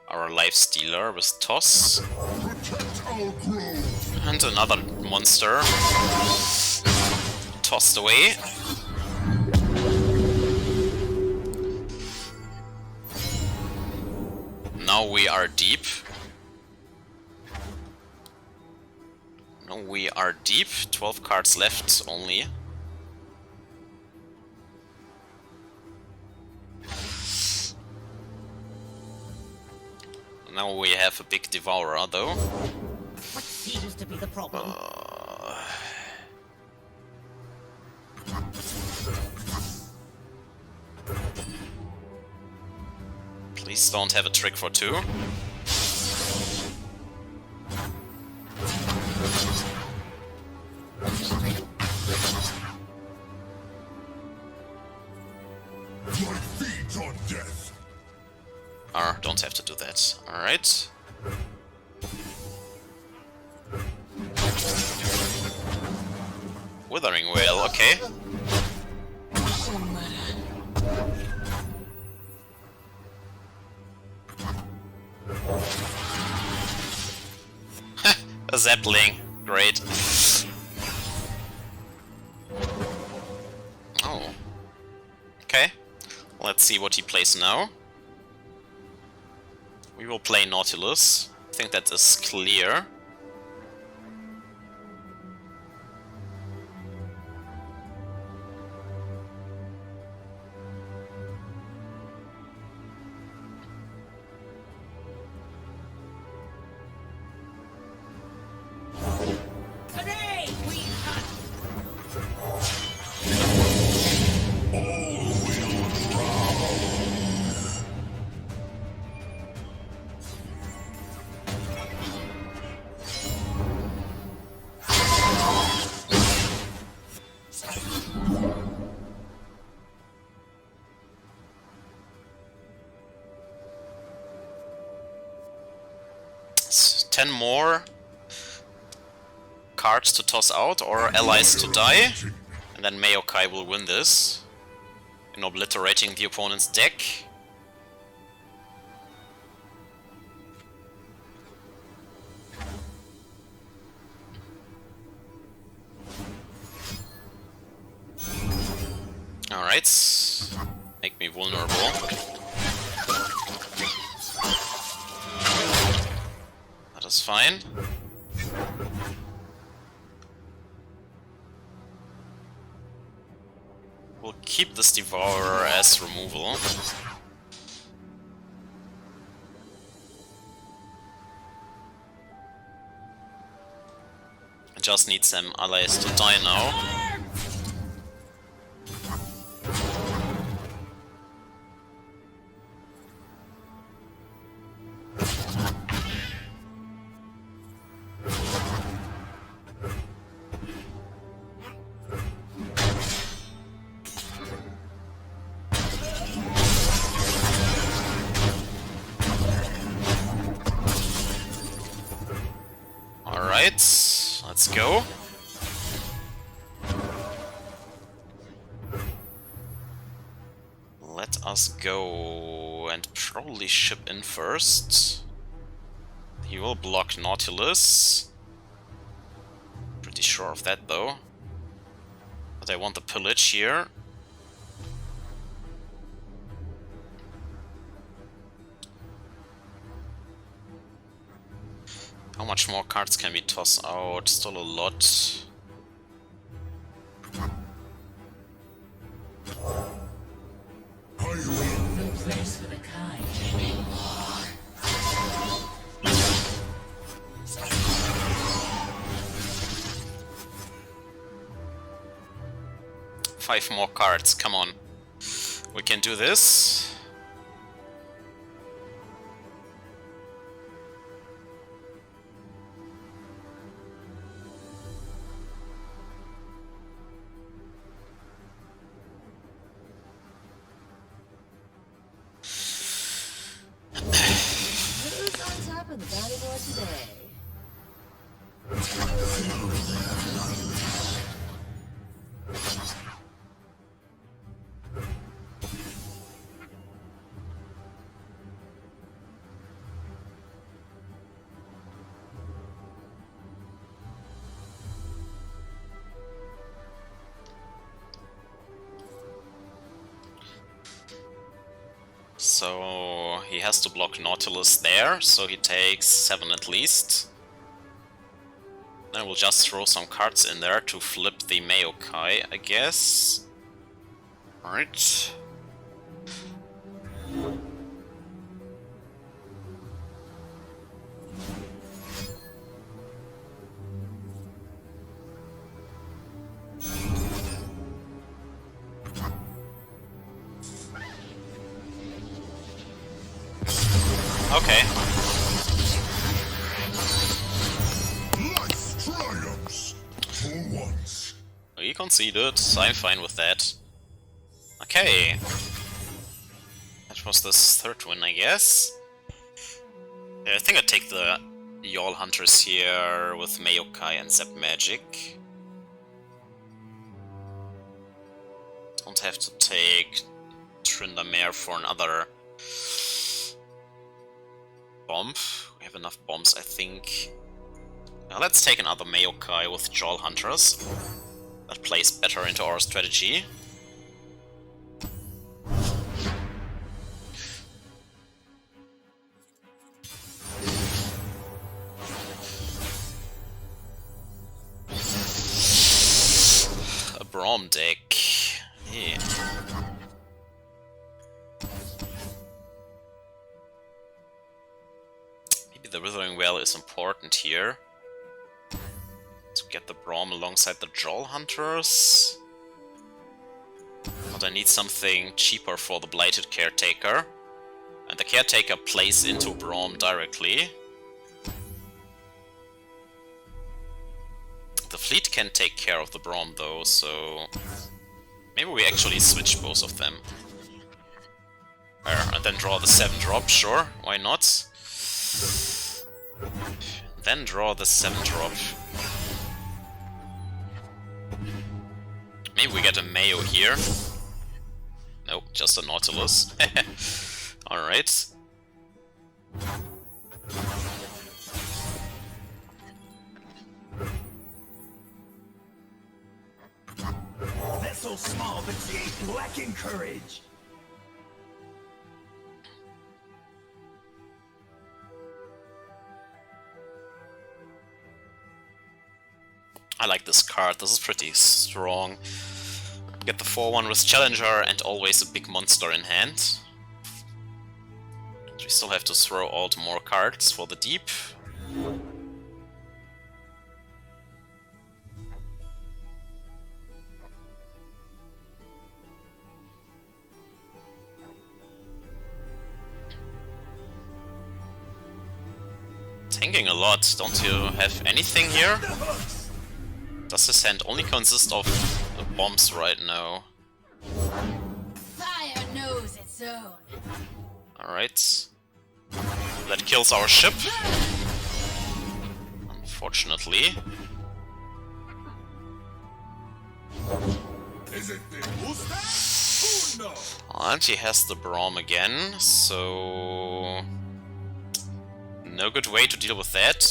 our Lifestealer with Toss. And another monster. Tossed away. Now we are deep. Now we are deep. 12 cards left only. Now we have a big Devourer, though. What seems to be the problem? Please don't have a trick for 2. My feet on death. Don't have to do that. Alright. Withering Whale, okay. A Zeppling, great. Oh. Okay. Let's see what he plays now. We will play Nautilus. I think that is clear. Today we hunt. It's 10 more cards to toss out or allies to die, and then Maokai will win this in obliterating the opponent's deck. Alright, make me vulnerable. That is fine. We'll keep this Devourer as removal. I just need some allies to die now. Alright, let's go. Let us go and probably ship in first. He will block Nautilus. Pretty sure of that though. But I want the pillage here. How much more cards can we toss out? Still a lot. No place for the kind anymore. 5 more cards, come on. We can do this. Who's on top of the bounty board today? So he has to block Nautilus there, so he takes 7 at least. Then we'll just throw some cards in there to flip the Maokai, I guess. Alright. Okay. Life triumphs for once. We conceded. I'm fine with that. Okay. That was this third win, I guess. Yeah, I think I'd take the Yall Hunters here with Maokai and Zap Magic. Don't have to take Tryndamere for another bomb. We have enough bombs, I think. Now let's take another Maokai with Yall Hunters. That plays better into our strategy. A Braum deck. Yeah. Maybe the Withering Well is important here. To get the Braum alongside the Yall Hunters. But I need something cheaper for the Blighted Caretaker. And the Caretaker plays into Braum directly. The fleet can take care of the Braum though, so maybe we actually switch both of them. And then draw the 7-drop, sure, why not? Then draw the 7-drop. Maybe we get a Mayo here. Nope, just a Nautilus. Alright. They're so small, but she ain't lacking courage. I like this card, this is pretty strong. Get the 4-1 with Challenger and always a big monster in hand. We still have to throw out more cards for the deep. Tanking a lot, don't you have anything here? Does his hand only consist of bombs right now? Fire knows its own. Alright. That kills our ship. Unfortunately. Is it the booster? Who knows? And he has the Braum again, so no good way to deal with that.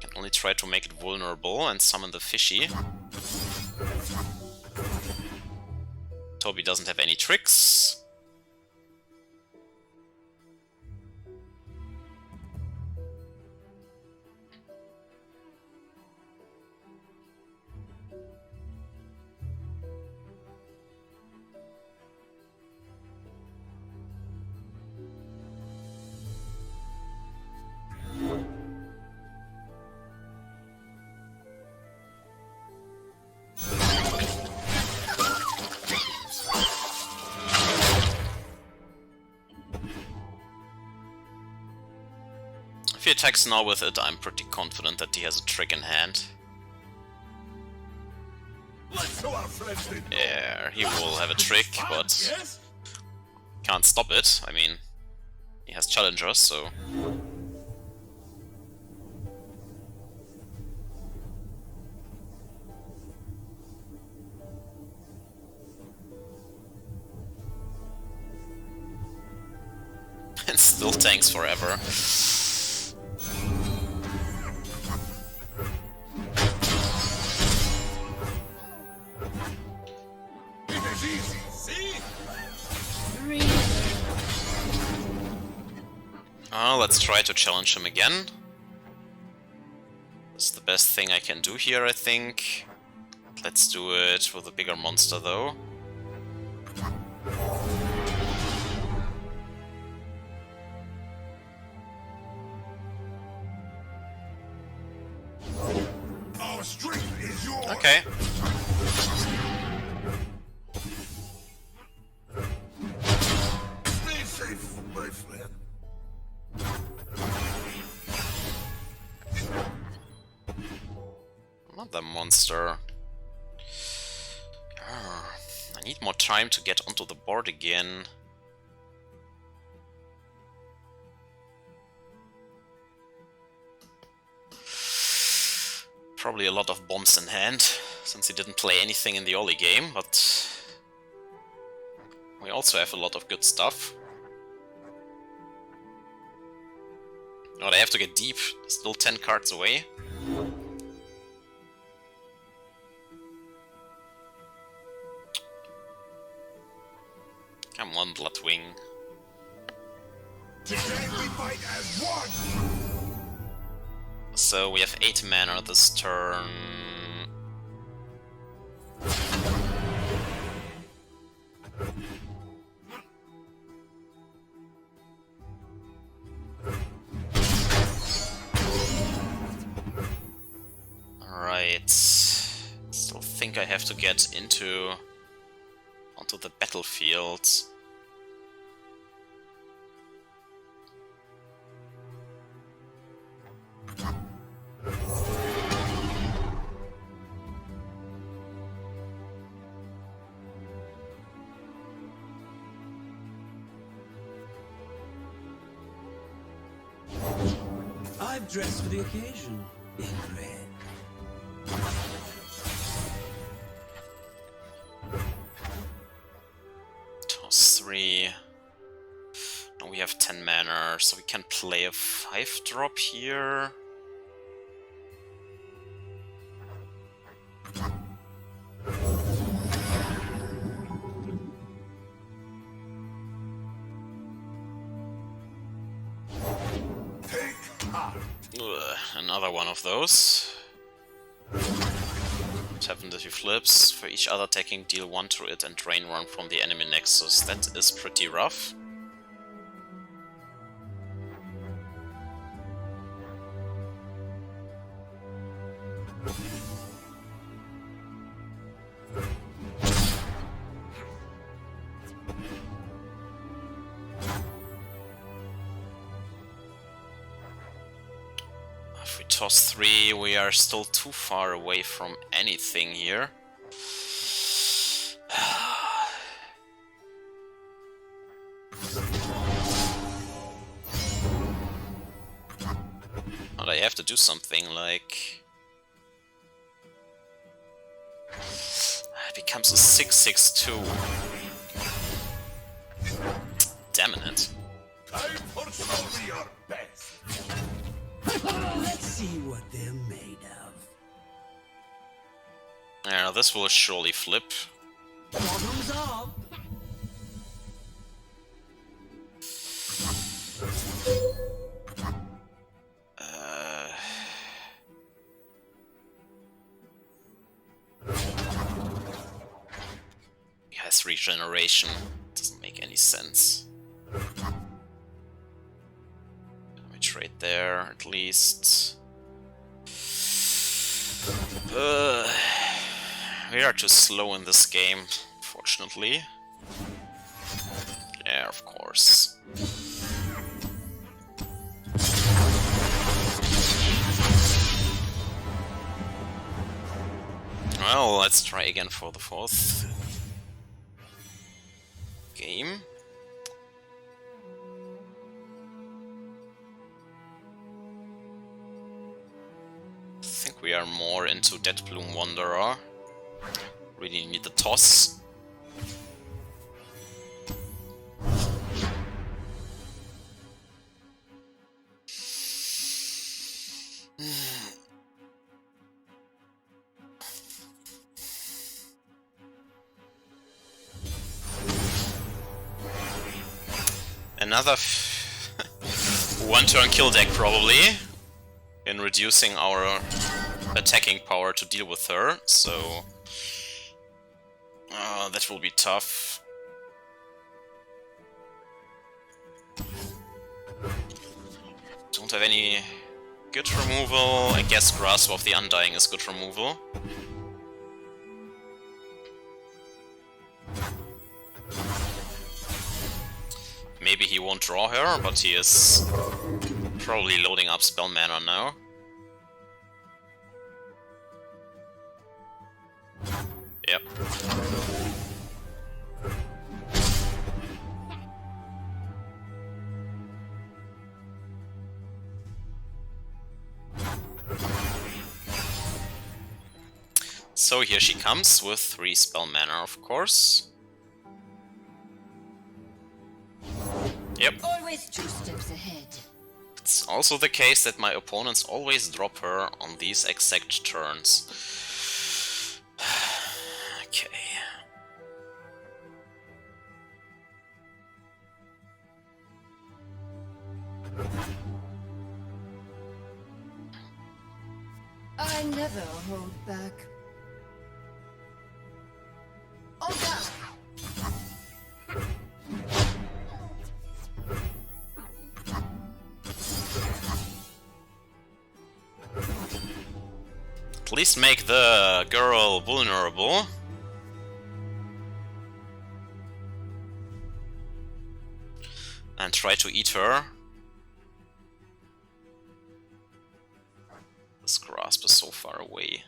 Can only try to make it vulnerable and summon the fishy. Toby doesn't have any tricks. attacks now with it, I'm pretty confident that he has a trick in hand. Let's show our friends they know. Yeah, he will have a trick, but Yes? can't stop it. I mean, he has challengers, so... and still tanks forever. It is easy, see? Let's try to challenge him again. That's the best thing I can do here, I think. Let's do it with a bigger monster, though. Our strength is yours. Okay. Stay safe, my friend. Another monster. I need more time to get onto the board again. Probably a lot of bombs in hand, since he didn't play anything in the early game, but we also have a lot of good stuff. Oh, they have to get deep, still 10 cards away. Come on, Bloodwing. Today we fight as one. So we have 8 mana this turn. Alright. Still think I have to get onto the battlefield. I've dressed for the occasion in red. Toss 3. Now we have 10 mana, so we can play a 5-drop here. Ugh, another one of those. What happened if he flips? For each other attacking, deal 1 to it and drain 1 from the enemy nexus. That is pretty rough. If we toss 3, we are still too far away from anything here. But I have to do something, like... It becomes a 6/6/2. Damn it. Time for show me your best. Let's see what they're made of. Yeah, this will surely flip. Problems up. He has regeneration. Doesn't make any sense. We trade there, at least. We are too slow in this game, fortunately. Yeah, of course. Well, let's try again for the 4th game. I think we are more into Dead Bloom Wanderer. Really need the toss. Another one turn kill deck probably, in reducing our attacking power to deal with her, so that will be tough. Don't have any good removal. I guess Grasp of the Undying is good removal. Maybe he won't draw her, but he is probably loading up spell mana now. Yep. So here she comes with 3 spell mana, of course. Yep. Always 2 steps ahead. It's also the case that my opponents always drop her on these exact turns. Okay. I never hold back. Oh, God. At least make the girl vulnerable. And try to eat her. This grasp is so far away.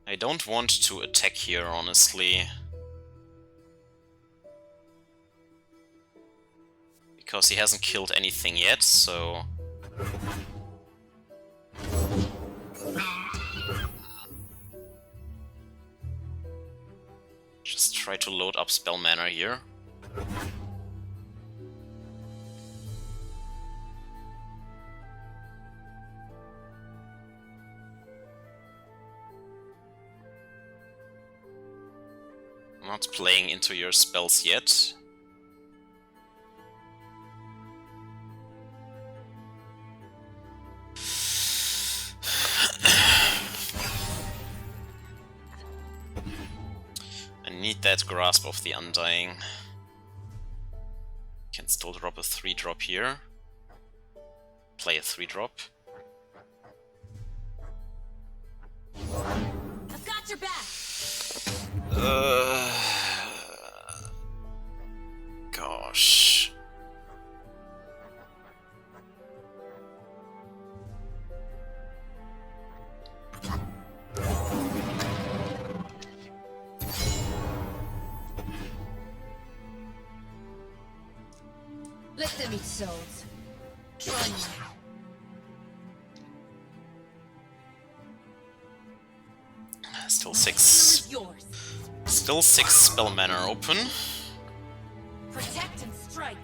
I don't want to attack here, honestly. Because he hasn't killed anything yet, so... Just try to load up spell mana here. Not playing into your spells yet. I need that Grasp of the Undying. Can still drop a 3-drop here. Play a 3-drop. I've got your back. Gosh. Let them eat souls. Try me. Still 6. Yours. Still 6 spell mana open. Protect and strike.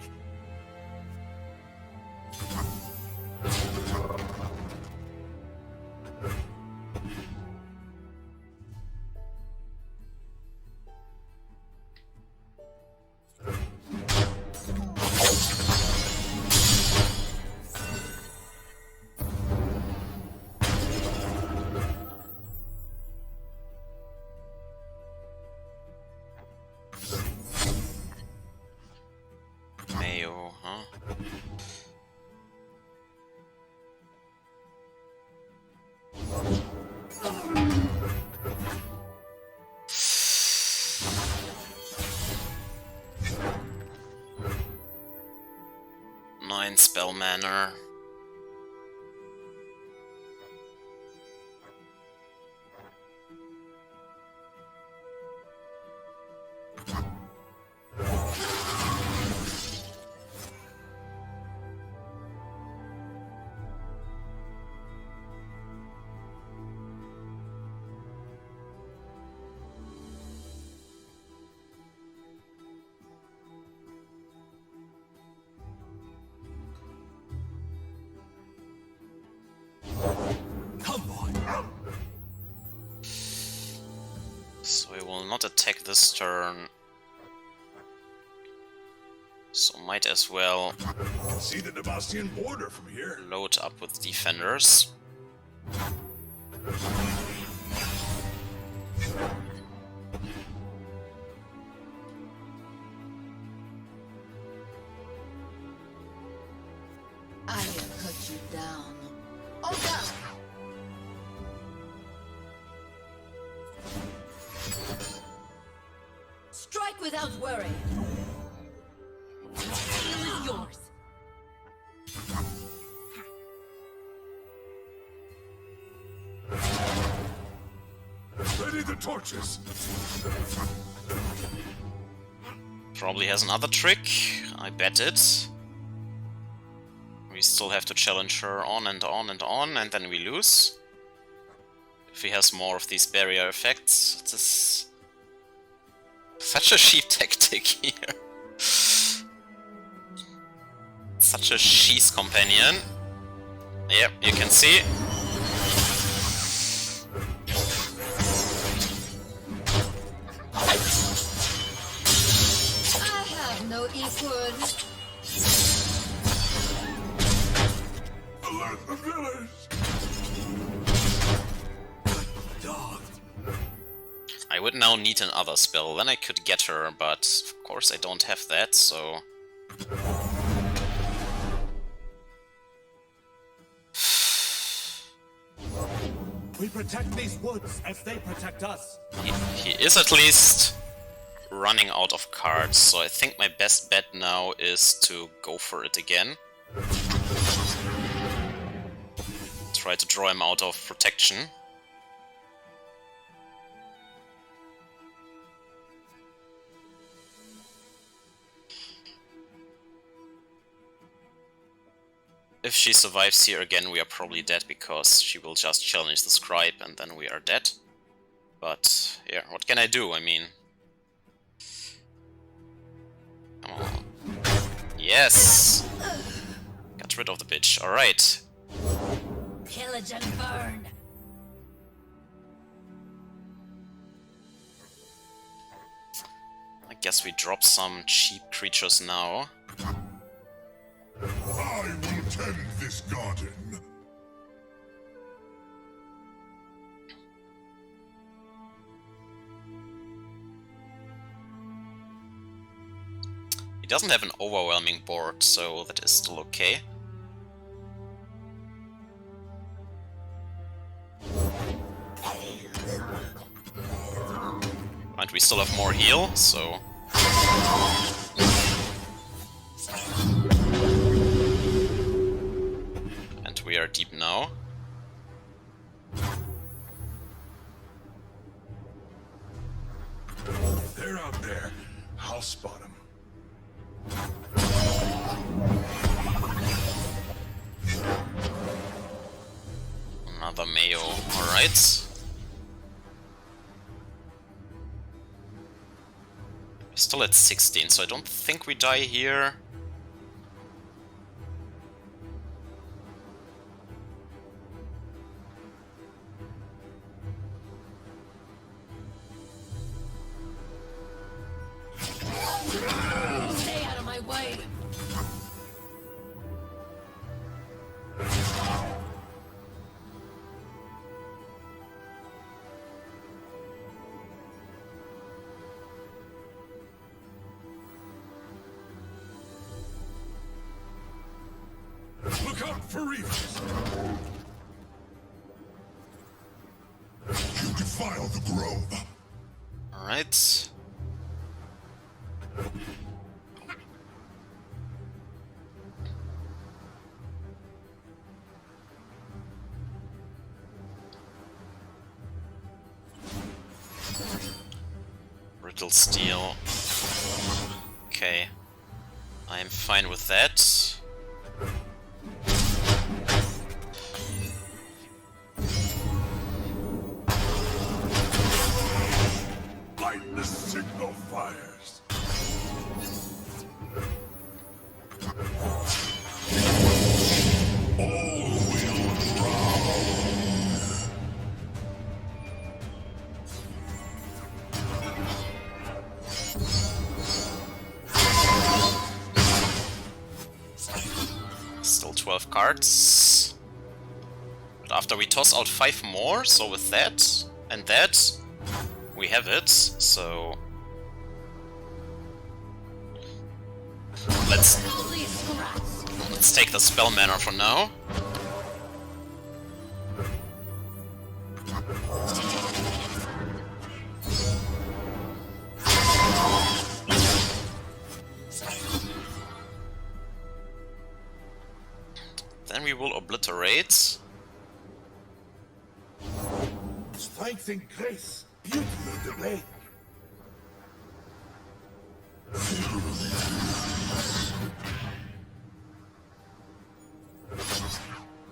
Mayo, huh? Fine spell manner. So I will not attack this turn. So might as well See the Devastian border from here. load up with defenders. I have cut you down. Oh, God! Strike without worry. It is yours. Ready the torches. Probably has another trick. I bet it. We still have to challenge her on and on and on, and then we lose. If he has more of these barrier effects, it is such a cheap tactic here. Such a cheese companion. Yep, you can see. I have no equal. Alert the village. Dog. I would now need another spell, then I could get her, but of course I don't have that, so... We protect these woods as they protect us. He is at least running out of cards, so I think my best bet now is to go for it again. Try to draw him out of protection. If she survives here again, we are probably dead, because she will just challenge the scribe and then we are dead. But, yeah, what can I do? I mean... Come on. Yes! Got rid of the bitch, alright. Pillage and burn. I guess we drop some cheap creatures now. I will tend this garden. He doesn't have an overwhelming board, so that is still okay. And we still have more heal, so... And we are deep now. They're out there. I'll spot them. Another Mayo, alright. We're still at 16, so I don't think we die here. Stay out of my way. Look out for reefs. You defile the grove. Alright. Orbital Steel. Okay. I'm fine with that. Light the signal fires. All will drown. Still 12 cards. But after we toss out 5 more, so with that and that, we have it. So let's take the spell mana for now. Then we will obliterate. Strength and grace, beauty of the blade.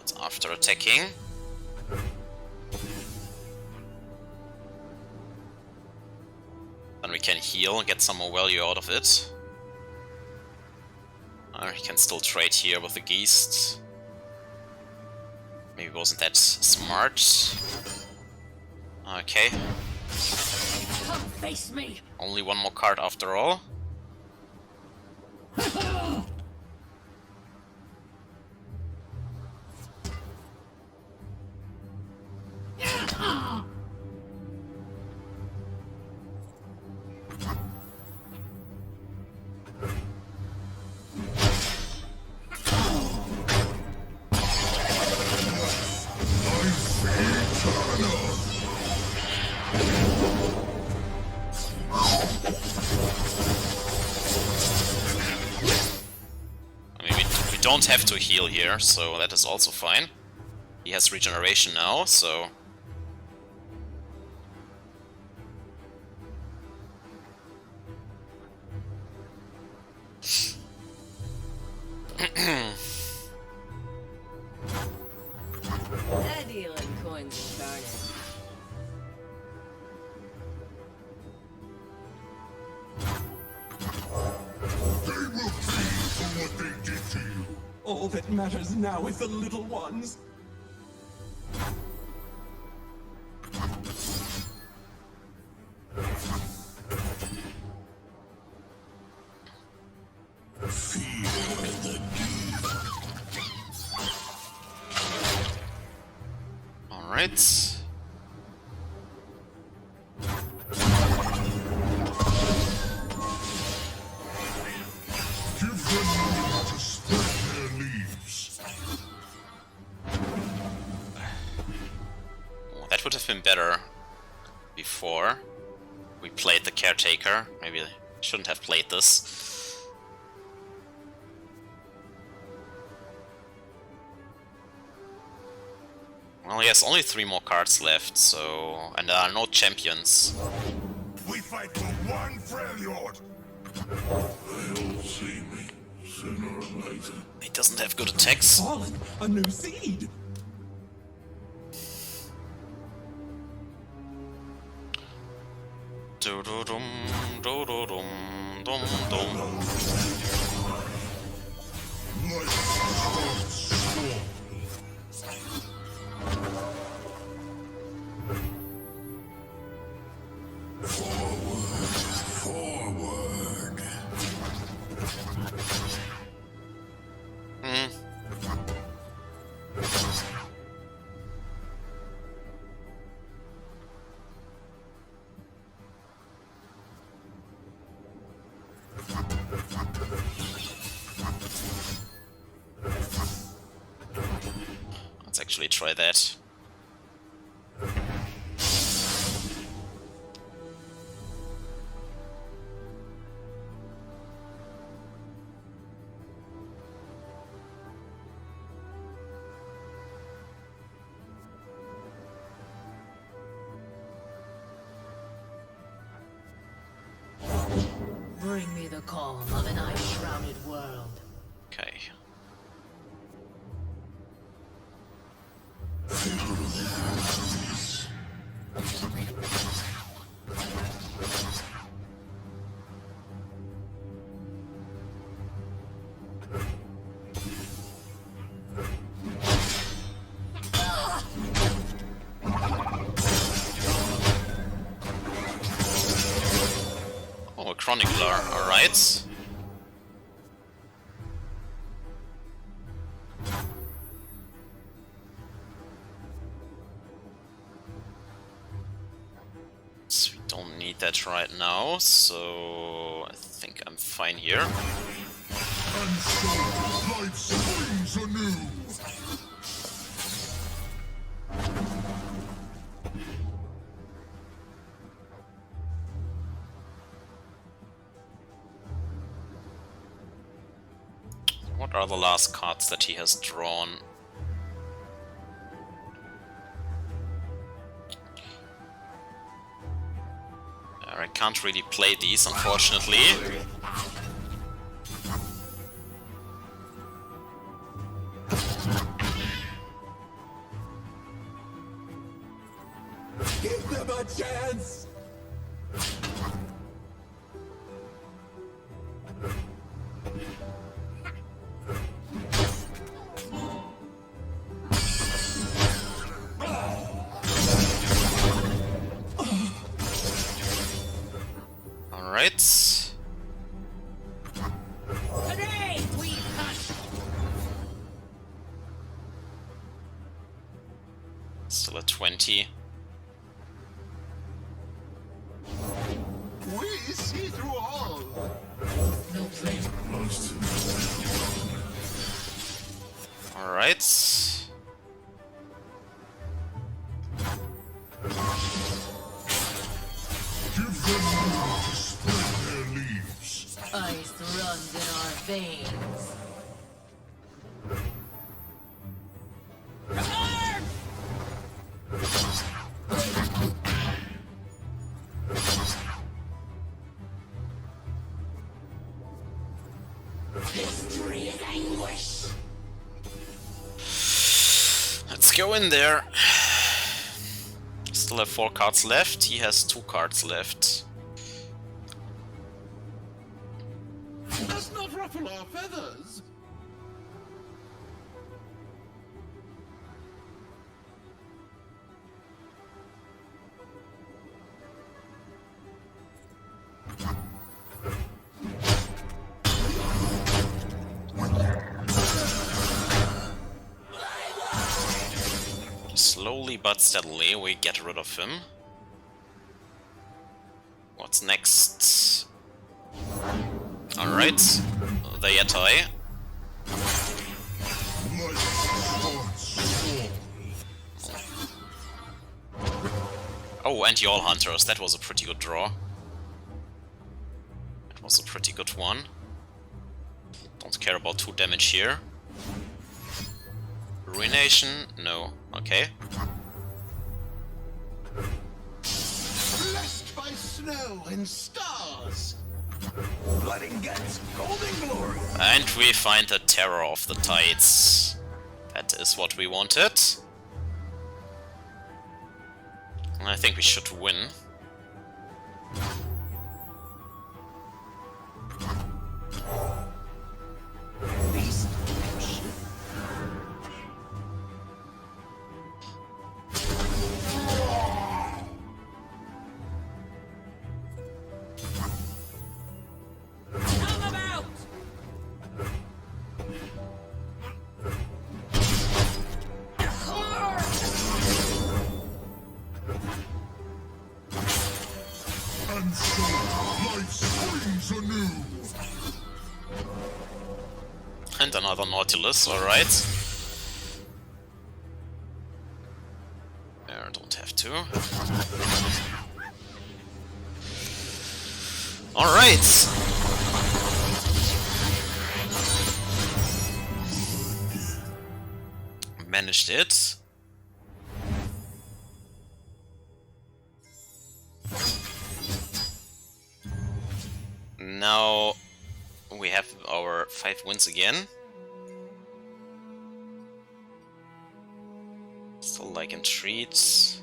It's after attacking. Then we can heal and get some more value out of it. He can still trade here with the Geist. Maybe wasn't that smart. Okay. Come face me. Only one more card after all. We don't have to heal here, so that is also fine. He has regeneration now, so... That deal in coins incarnate. They will pay for what they did to you. All that matters now is the little ones. Alright. Give them room to spread their leaves. Well, that would have been better before we played the Caretaker. Maybe I shouldn't have played this. Well, he has only 3 more cards left, so... and there are no champions. We fight for one Freljord. They'll see me sooner or later. He doesn't have good attacks. Fallen, a new seed. Do-do-dum, do-do-dum, dum-dum. Light starts small. Forward. Let's actually try that. the calm of an ice-shrouded world. Okay. Oh, a chronicler, alright. So we don't need that right now, so I think I'm fine here. And so, life springs anew! What are the last cards that he has drawn? I can't really play these, unfortunately. Give them a chance! Alright. Today we hunt. Still at 20. We see through all. No place. Alright. Give them room to spread their leaves. Ice runs in our veins. History is anguish. Let's go in there. Still have 4 cards left. He has 2 cards left. Let's not ruffle our feathers. Slowly but steadily we get rid of him. What's next? Alright, the Yeti. Life starts small. Oh, and Y'all Hunters, that was a pretty good draw. That was a pretty good one. Don't care about 2 damage here. Ruination? No. Okay. Blessed by snow and stars. Blood and guts, golden glory! And we find the Terror of the Tides. That is what we wanted. I think we should win. Come about. And so, life springs anew! And another Nautilus, alright. There, don't have to. Alright! Managed it. Now we have our 5 wins again. Still like in treats.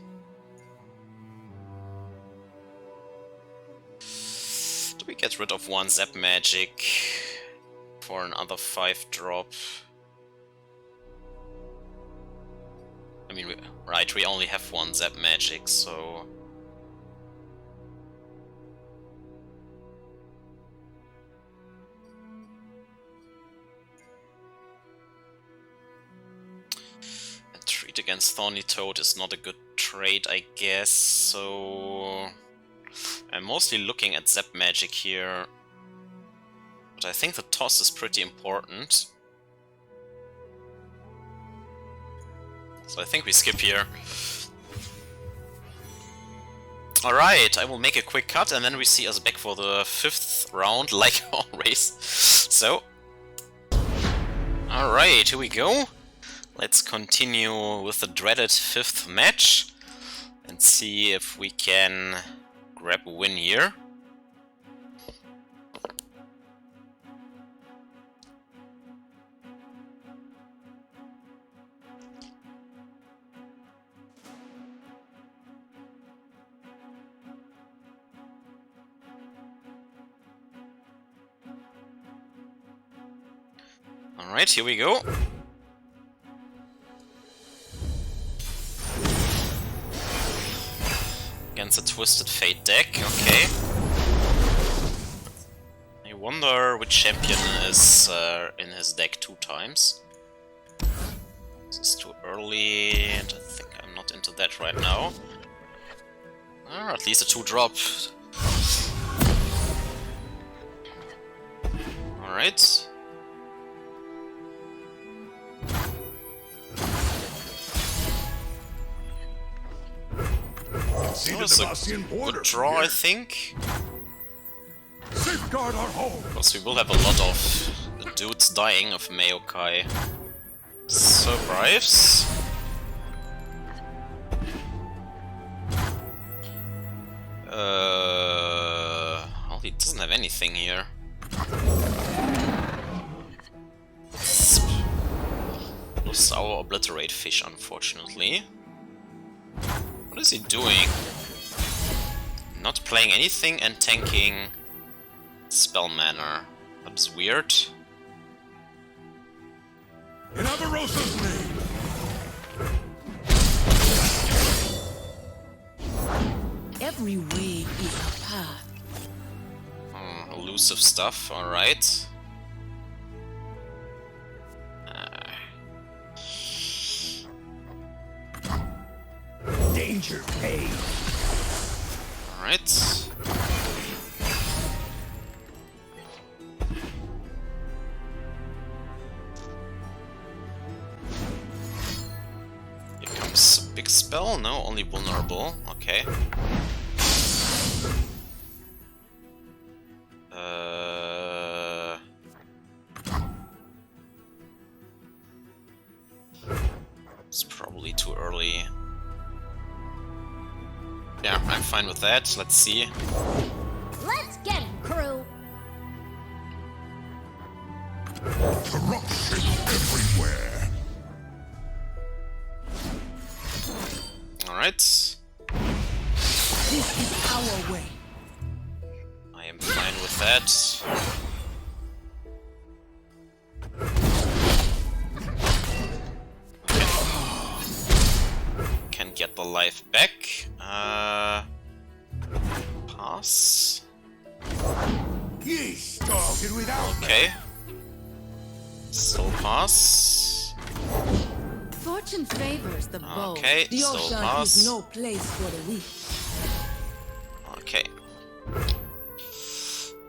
Do we get rid of 1 Zap Magic for another 5 drop? I mean, we only have 1 Zap Magic, so... A treat against Thorny Toad is not a good trade, I guess, so... I'm mostly looking at Zap Magic here, but I think the toss is pretty important. So I think we skip here. Alright, I will make a quick cut and then we see us back for the 5th round, like always. So, alright, here we go. Let's continue with the dreaded 5th match and see if we can grab a win here. Alright, here we go. Against a Twisted Fate deck, okay. I wonder which champion is in his deck 2 times. This is too early, and I think I'm not into that right now. Or at least a 2-drop. Alright. That was a good draw, I think. Safeguard our home. Because we will have a lot of dudes dying of Maokai. Surprise. Well, he doesn't have anything here. Lost our Obliterate Fish, unfortunately. What is he doing? Not playing anything and tanking Spell Manner. That's weird. In Avarosa's name. Every way is a path. Elusive stuff, alright. Danger paid. Alright. Here comes a big spell. No, only vulnerable. Okay. It's probably too early. Yeah, I'm fine with that. Let's see. Let's get him, crew. Corruption everywhere. Alright. This is our way. I am fine with that. Can get the life back. Pass. Ye started without me. Okay. Still pass. Fortune favors the bold. Okay, The still ocean pass. is no place for the weak. Okay.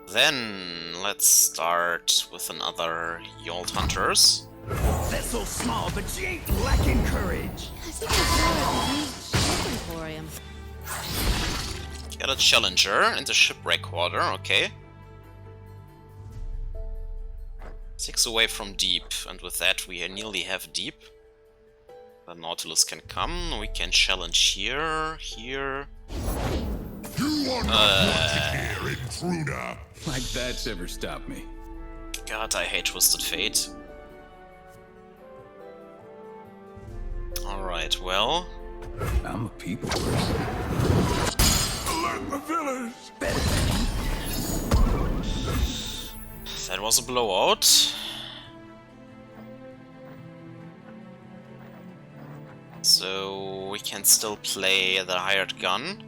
Then let's start with another Yold Hunters. Vessel small, but she ain't lacking courage. I think I Emporium. Get a Challenger in the Shipwreck Quarter, okay. 6 away from deep, and with that we nearly have deep. The Nautilus can come, we can challenge here, here. You are not wanted here, intruder. Like that's ever stopped me. God, I hate Twisted Fate. Alright, well... I'm a people person. Let the village! That was a blowout. So we can still play the hired gun.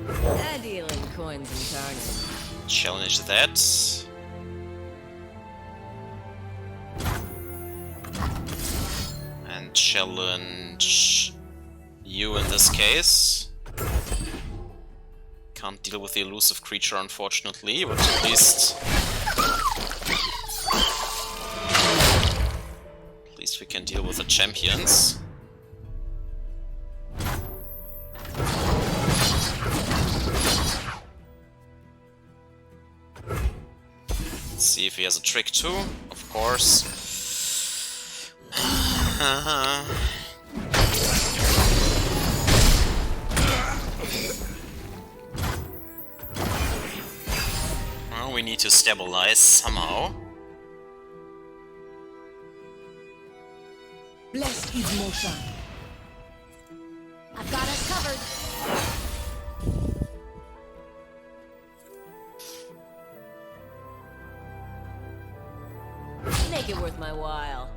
I deal in coins and carnage. Challenge that. And challenge you in this case. Can't deal with the elusive creature, unfortunately, but at least we can deal with the champions. Let's see if he has a trick too, of course. Well, we need to stabilize somehow. Blessed is motion. I've got us covered. Make it worth my while.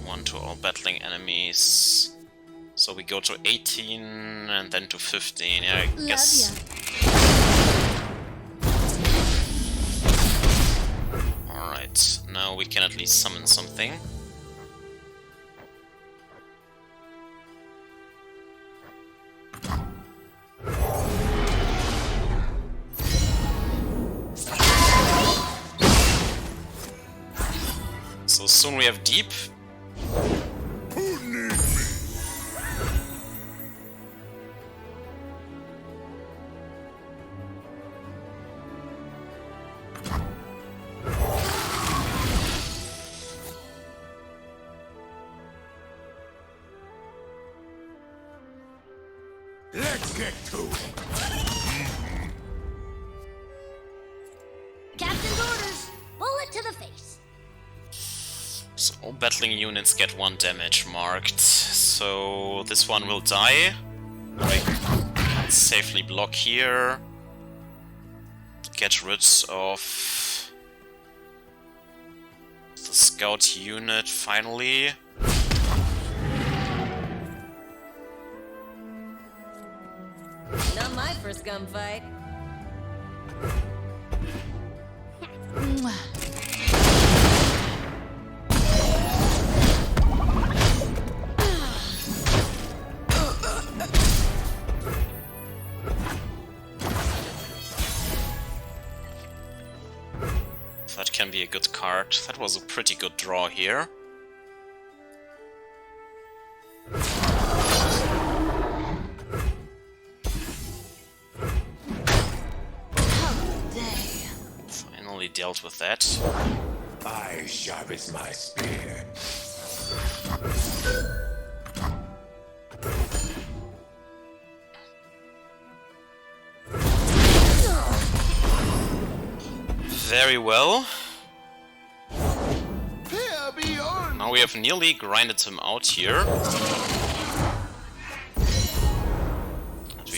1 to all battling enemies. So we go to 18 and then to 15. Yeah, I guess. Alright, now we can at least summon something. So soon we have deep. Who needs me? Let's get to it. Captain's orders. Bullet to the face. So all battling units get 1 damage marked. So this one will die. We can safely block here. Get rid of the scout unit finally. Not my first gunfight. That can be a good card. That was a pretty good draw here. Finally dealt with that. I sharpen my spear. Very well. Here beyond. Now we have nearly grinded him out here. And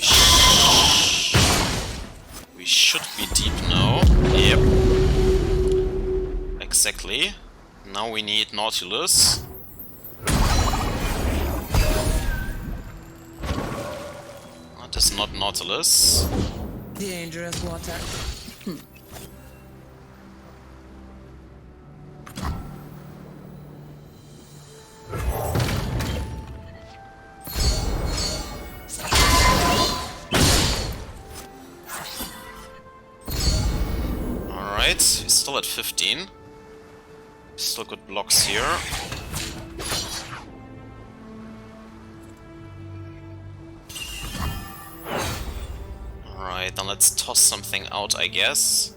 we should be deep now. Yep. Exactly. Now we need Nautilus. That is not Nautilus. Dangerous water. Alright, he's still at 15. Still good blocks here. Alright, then let's toss something out, I guess.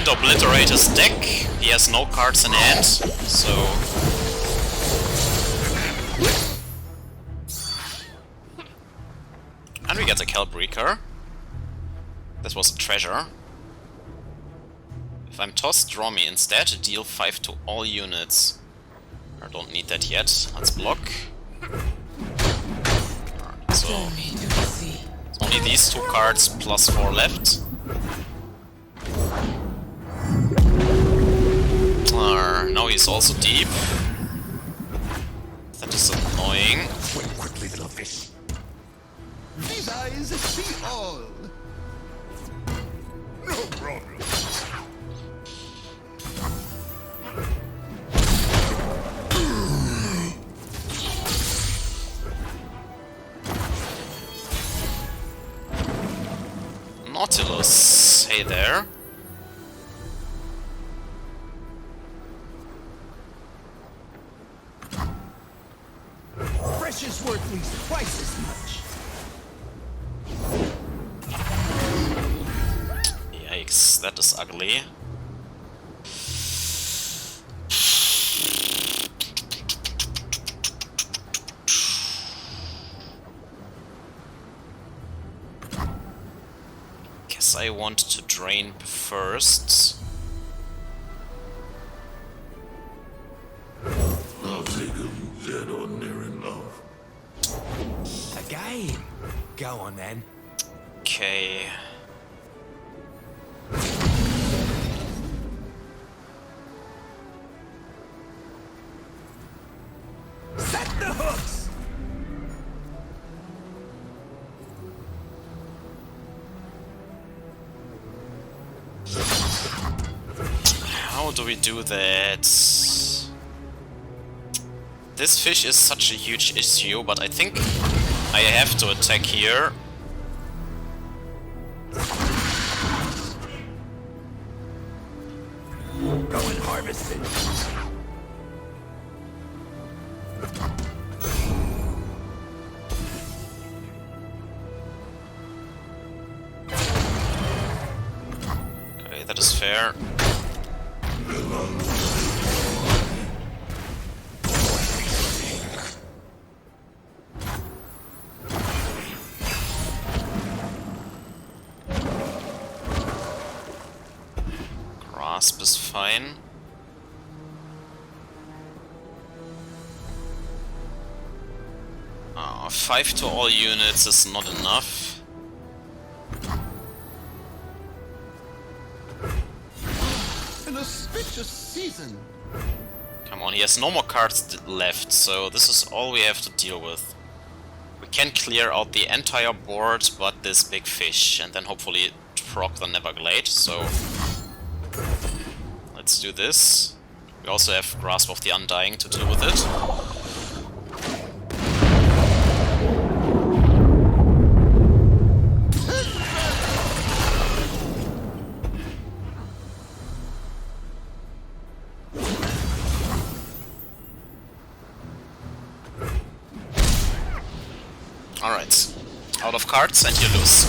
trying to obliterate his deck. He has no cards in hand, so... And we get a Calbreaker. This was a treasure. If I'm tossed, draw me instead, deal 5 to all units. I don't need that yet. Let's block. So, only these 2 cards plus 4 left. Now he's also deep. That is annoying. Swim quickly, little fish. These eyes see all. No problem. Nautilus, hey there. Precious worth at least twice as much. Yikes, that is ugly. Guess I want to drain first. I'll take him dead or near enough. A game. Go on then. Okay. Set the hooks. How do we do that? This fish is such a huge issue, but I think I have to attack here. Go and harvest it. Okay, that is fair. Grasp is fine. Oh, 5 to all units is not enough. An auspicious season. Come on, he has no more cards left, so this is all we have to deal with. We can clear out the entire board, but this big fish, and then hopefully proc the Neverglade, so... Let's do this. We also have Grasp of the Undying to deal with it. Alright. Out of cards and you lose.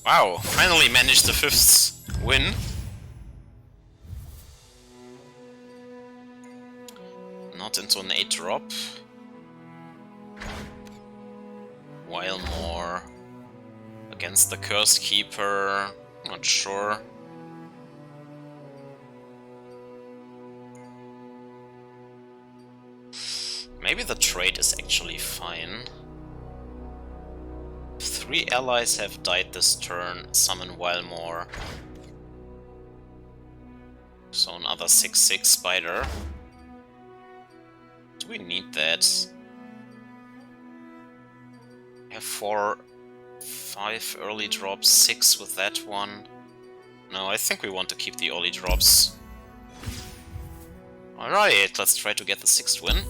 Wow, finally managed the 5th win. Not into an 8-drop. While more against the Cursed Keeper. Not sure. Maybe the trade is actually fine. 3 allies have died this turn. Summon while more. So another 6/6 spider. Do we need that? We have 5 early drops, 6 with that one. No, I think we want to keep the early drops. Alright, let's try to get the 6th win.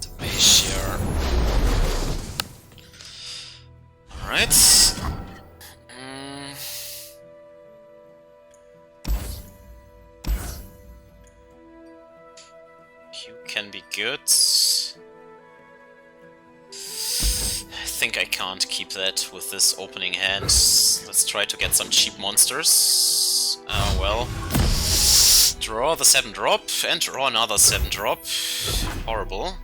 The base here. Alright. You can be good. I think I can't keep that with this opening hand. Let's try to get some cheap monsters. Oh well. Draw the 7-drop and draw another 7-drop. Horrible.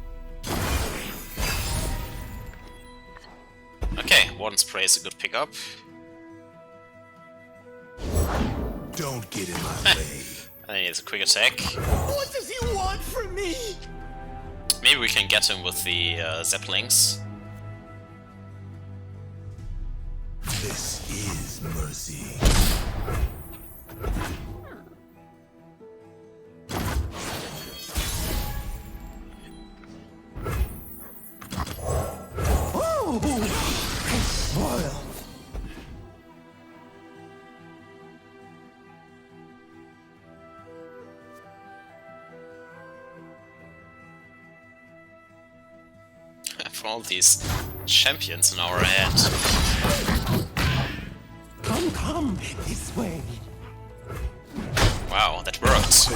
Okay, Warden Spray is a good pickup. Don't get in my way. I think it's a quick attack. What does he want from me? Maybe we can get him with the Zeppelings. This is mercy. Spoil. For all these champions in our hand. Come, this way. Wow, that worked.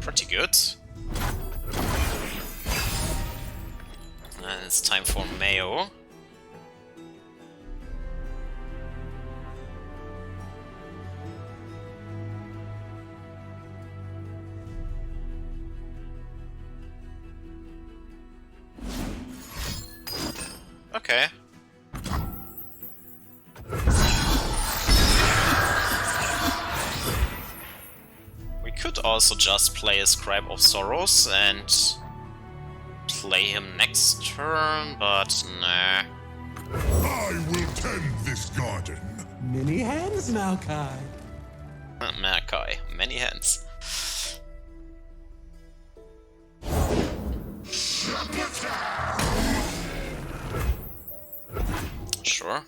Pretty good. And it's time for Mayo. Okay. We could also just play a Scribe of Sorrows and play him next turn, but nah. I will tend this garden. Many hands now, Kai. Kai, many hands. Sure.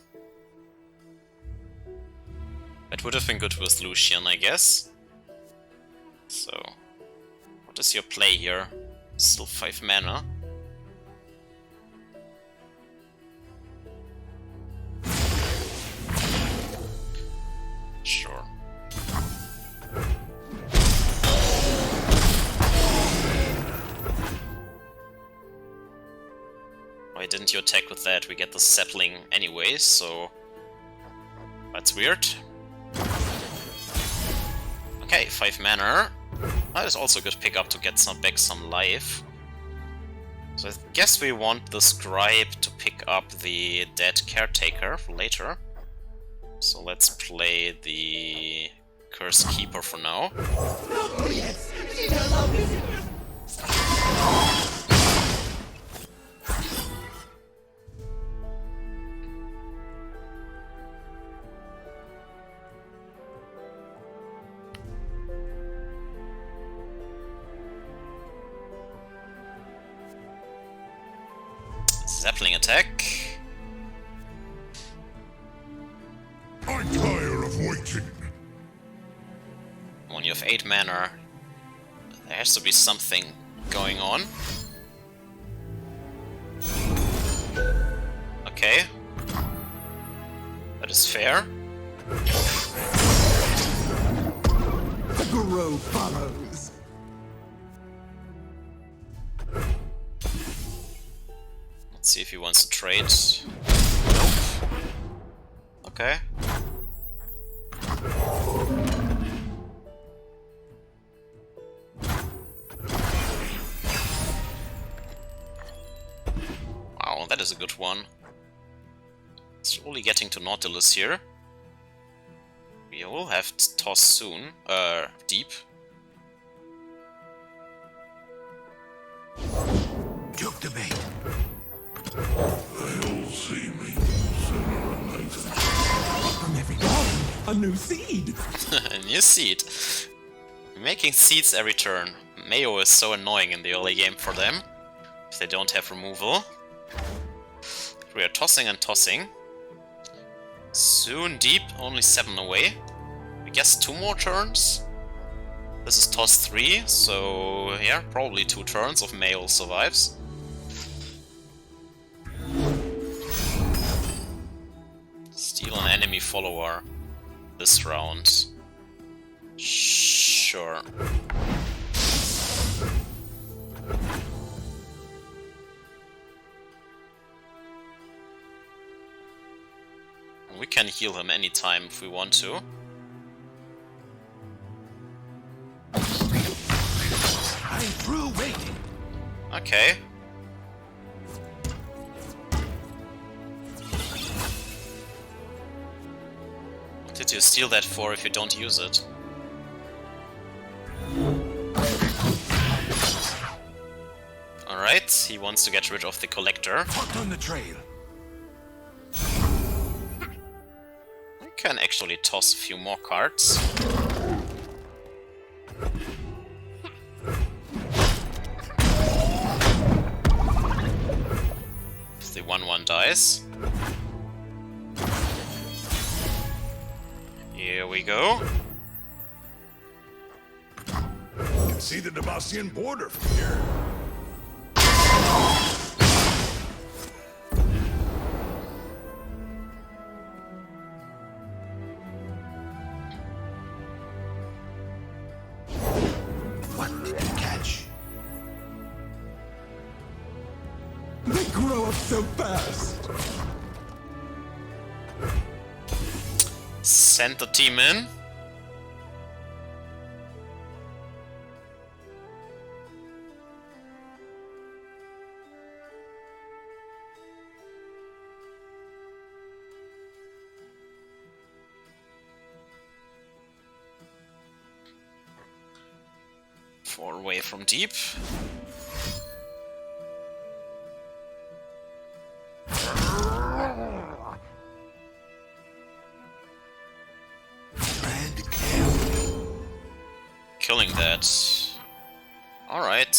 It would have been good with Lucian, I guess. So, what is your play here? Still 5 mana. Sure. Why didn't you attack with that? We get the sapling anyway, so that's weird. Okay, 5 mana. That is also a good pickup to get back some life. So I guess we want the Scribe to pick up the Dead Caretaker for later. So let's play the Cursed Keeper for now. Zeppelin attack. I tire of waiting. When you have 8 mana, there has to be something going on. Okay. That is fair. The grove follows. Let's see if he wants to trade. Nope. Okay. Wow, that is a good one. Slowly getting to Nautilus here. We will have to toss soon. Deep. Took the bait. They'll see me sooner or later. From every garden, a new seed. A new seed. Making seeds every turn. Mayo is so annoying in the early game for them, if they don't have removal. We are tossing and tossing. Soon deep, only 7 away. I guess 2 more turns. This is toss 3, so yeah, probably 2 turns if Mayo survives. Steal an enemy follower this round. Sure. We can heal him anytime if we want to. I'm through waiting. Okay. What did you steal that for if you don't use it? Alright, he wants to get rid of the collector. Hot on the trail. I can actually toss a few more cards. If the 1/1 dies. Here we go. You can see the Demacian border from here. What did you catch? They grow up so fast. Send the team in. Far away from deep. Killing that. Alright.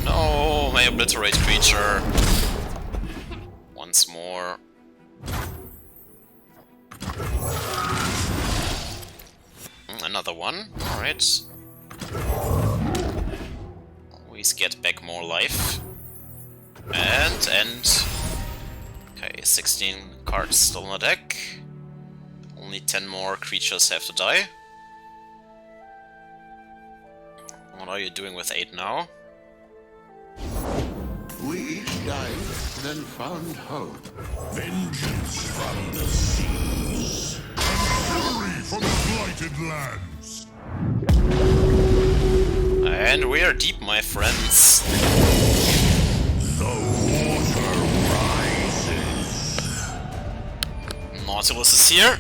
No, my obliterate creature. Once more. Another one. Alright. Always get back more life. And end. Okay, 16 cards still in the deck. Only 10 more creatures have to die. What are you doing with 8 now? We each died, then found hope. Vengeance from the seas. And fury from the blighted lands. And we are deep, my friends. The water rises. Nautilus is here.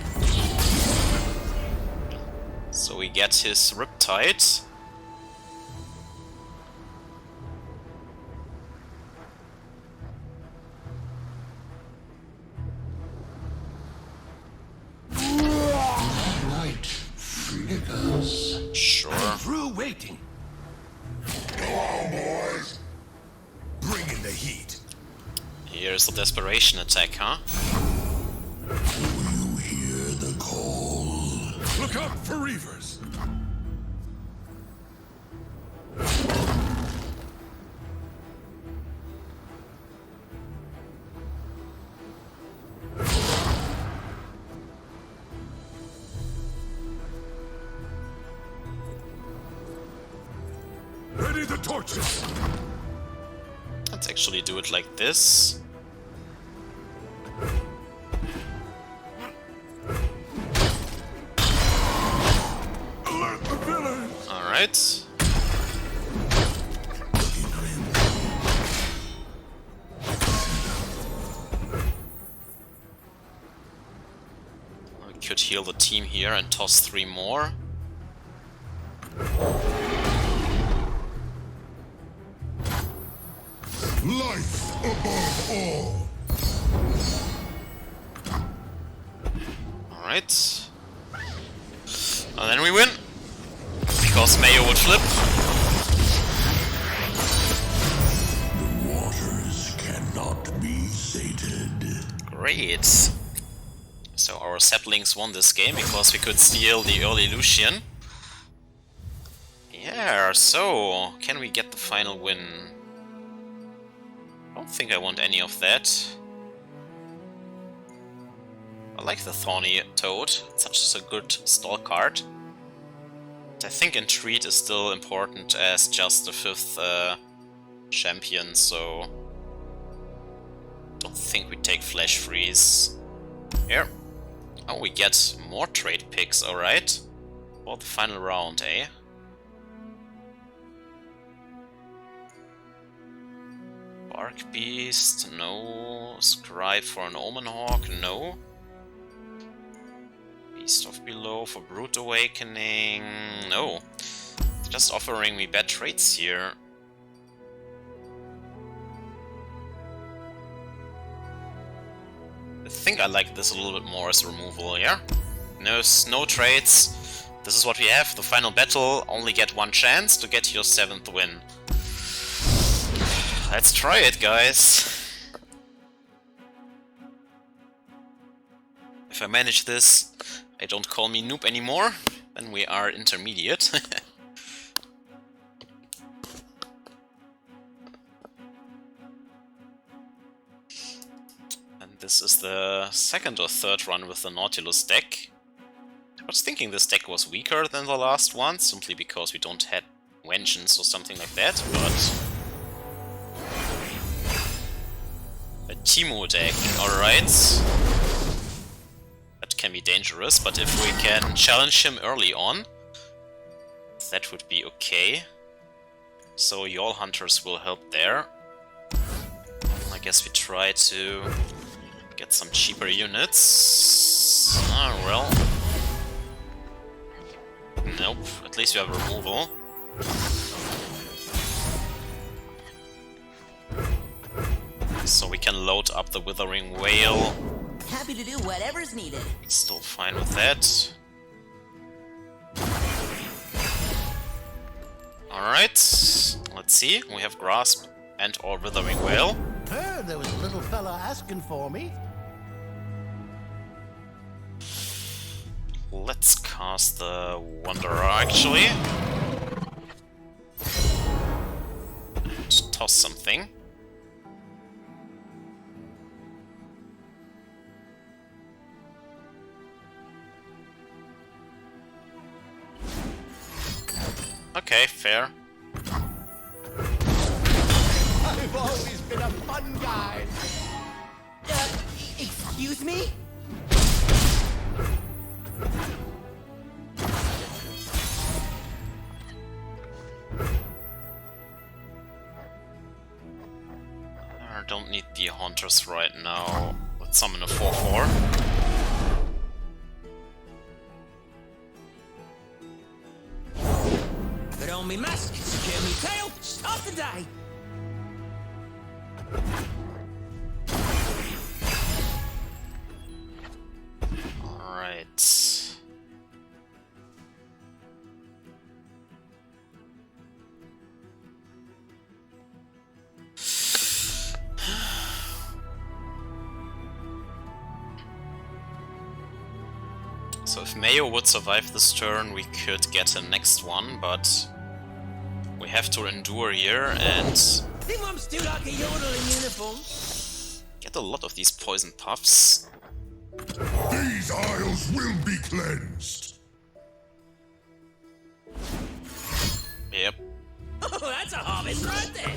So we get his Riptide. Light flickers. Sure. Through waiting. Go on, boys. Bring in the heat. Here's the desperation attack, huh? You hear the call. Look out for reavers. Ready the torches. Let's actually do it like this. Alert the villains. Alright. I could heal the team here and toss 3 more. Life above all. Alright. And then we win. Because Mayo would flip. The waters cannot be sated. Great. So our saplings won this game because we could steal the early Lucian. Yeah, so can we get the final win? I don't don't think I want any of that. I like the Thorny Toad, it's such a good stall card. But I think Entreat is still important as just the 5th champion, so don't think we take Flash Freeze. Here. Oh, we get more trade picks, alright. For the final round, eh? Bark Beast, no. Scribe for an Omen Hawk, no. Beast of Below for Brute Awakening, no. It's just offering me bad traits here. I think I like this a little bit more as removal, yeah? No trades. This is what we have. The final battle, only get 1 chance to get your 7th win. Let's try it, guys. If I manage this, I don't call me noob anymore, then we are intermediate. And this is the 2nd or 3rd run with the Nautilus deck. I was thinking this deck was weaker than the last one, simply because we don't have Vengeance or something like that, but... a Teemo deck, alright. That can be dangerous, but if we can challenge him early on, that would be okay. So Yall Hunters will help there. I guess we try to get some cheaper units. Ah, well. Nope, at least we have removal. So we can load up the Withering Whale. Happy to do whatever's needed. Still fine with that. Alright, let's see. We have Grasp and or Withering Whale. Heard there was a little fella asking for me. Let's cast the Wanderer, actually. And toss something. Okay, fair. I've always been a fun guy. Excuse me? I don't need the Hunters right now. Let's summon a 4/4. Put on me mask, secure me tail, start the day! Alright. So if Mayo would survive this turn, we could get a next one, but we have to endure here and Think I'm still like a yodel in uniform? get a lot of these poison puffs. These isles will be cleansed. Yep. Oh, that's a harvest right there!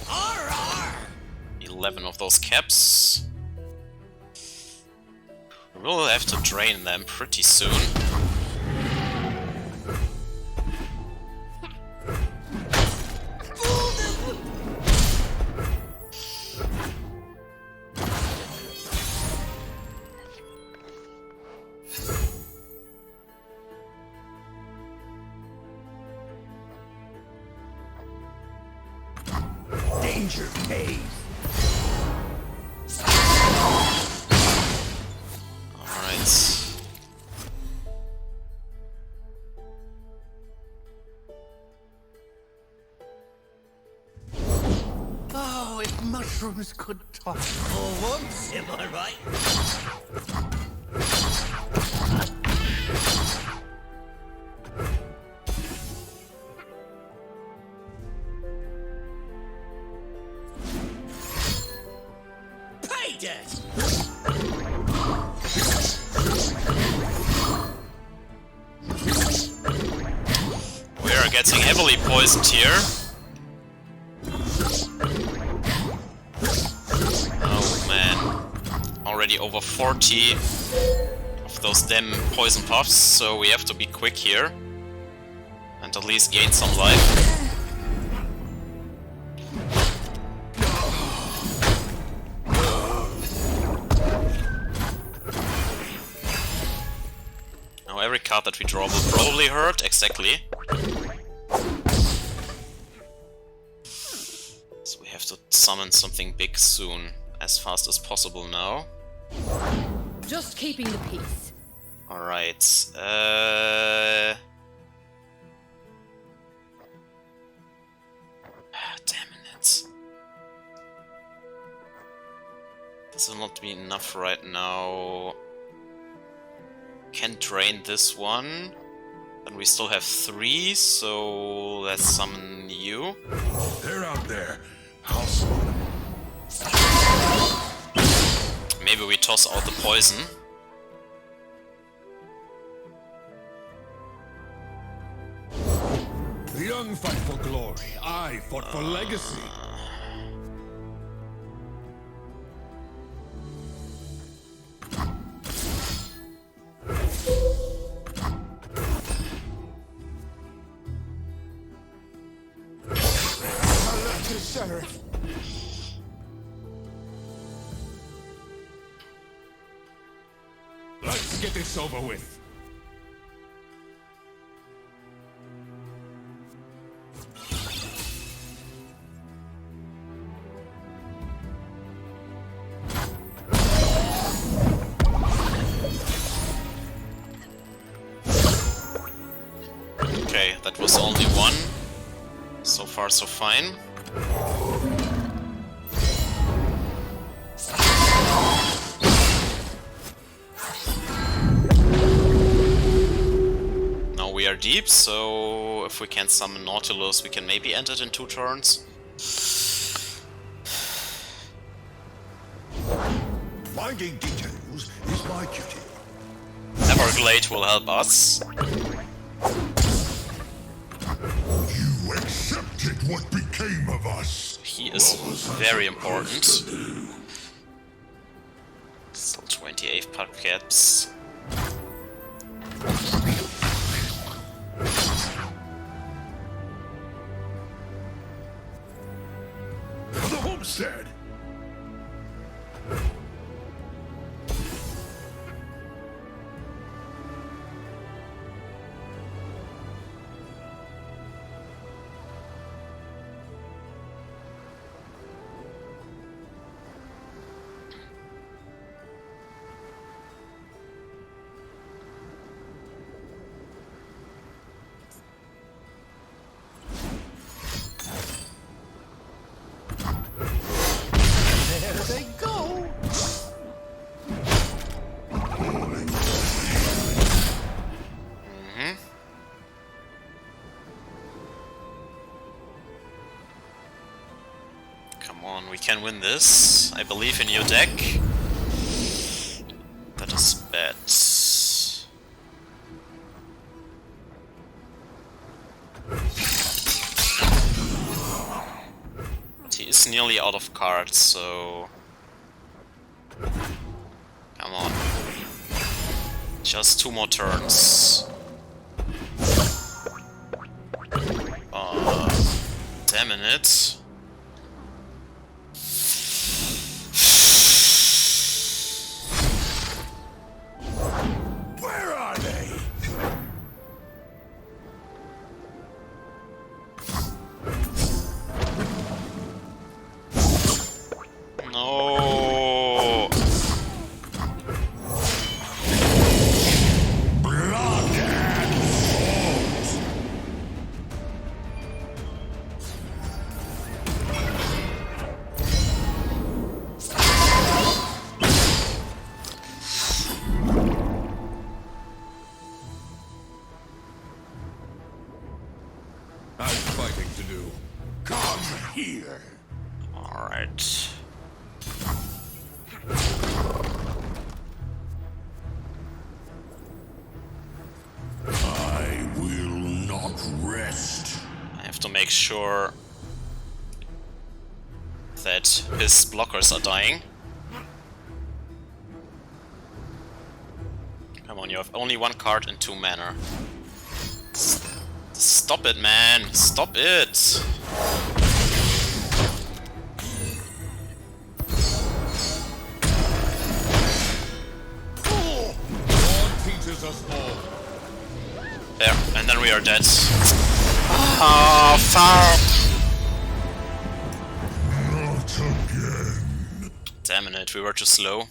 Arr! 11 of those caps. We will have to drain them pretty soon. Danger cave. Alright. Oh, if mushrooms could talk. For once, am I right? like that. We are getting heavily poisoned here. Oh man. Already over 40 of those damn poison puffs, so we have to be quick here. And at least gain some life. Now every card that we draw will probably hurt, exactly. So we have to summon something big soon, as fast as possible now. Just keeping the peace. Alright, damn it. This will not be enough right now. Can drain this one. Then we still have 3, so let's summon you. They're out there. I'll spawn them. Maybe we toss out the poison. The young fight for glory. I fought for legacy. Sheriff. Let's get this over with. Okay, that was only one. So far, so fine. Now we are deep, so if we can summon Nautilus, we can maybe end it in 2 turns. Finding details is my duty. Everglade will help us. You accepted what became of us. He is very important. Still 28 packets. For the homestead. Come on, we can win this. I believe in your deck. That is bad. But he is nearly out of cards, so... Come on. Just 2 more turns. Damn it. Where are they? No. Blood and salt. I've fighting to do. Come here. Alright. I will not rest. I have to make sure that his blockers are dying. Come on, you have only 1 card and 2 mana. Stop it, man! Stop it! Teaches us all. There, and then we are dead. Oh, fuck! Not again. Damn it, we were too slow.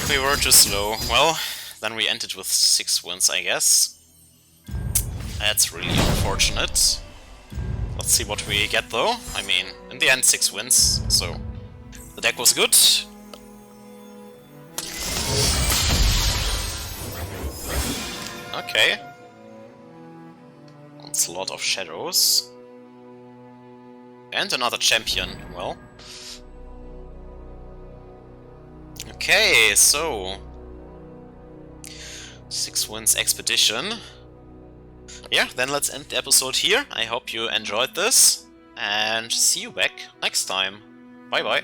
We were too slow. Well, then we ended with 6 wins, I guess. That's really unfortunate. Let's see what we get though. I mean, in the end 6 wins, so the deck was good. Okay. Onslaught of Shadows. And another champion, well. Okay, so 6 wins expedition. Yeah, then let's end the episode here. I hope you enjoyed this, and see you back next time. Bye bye.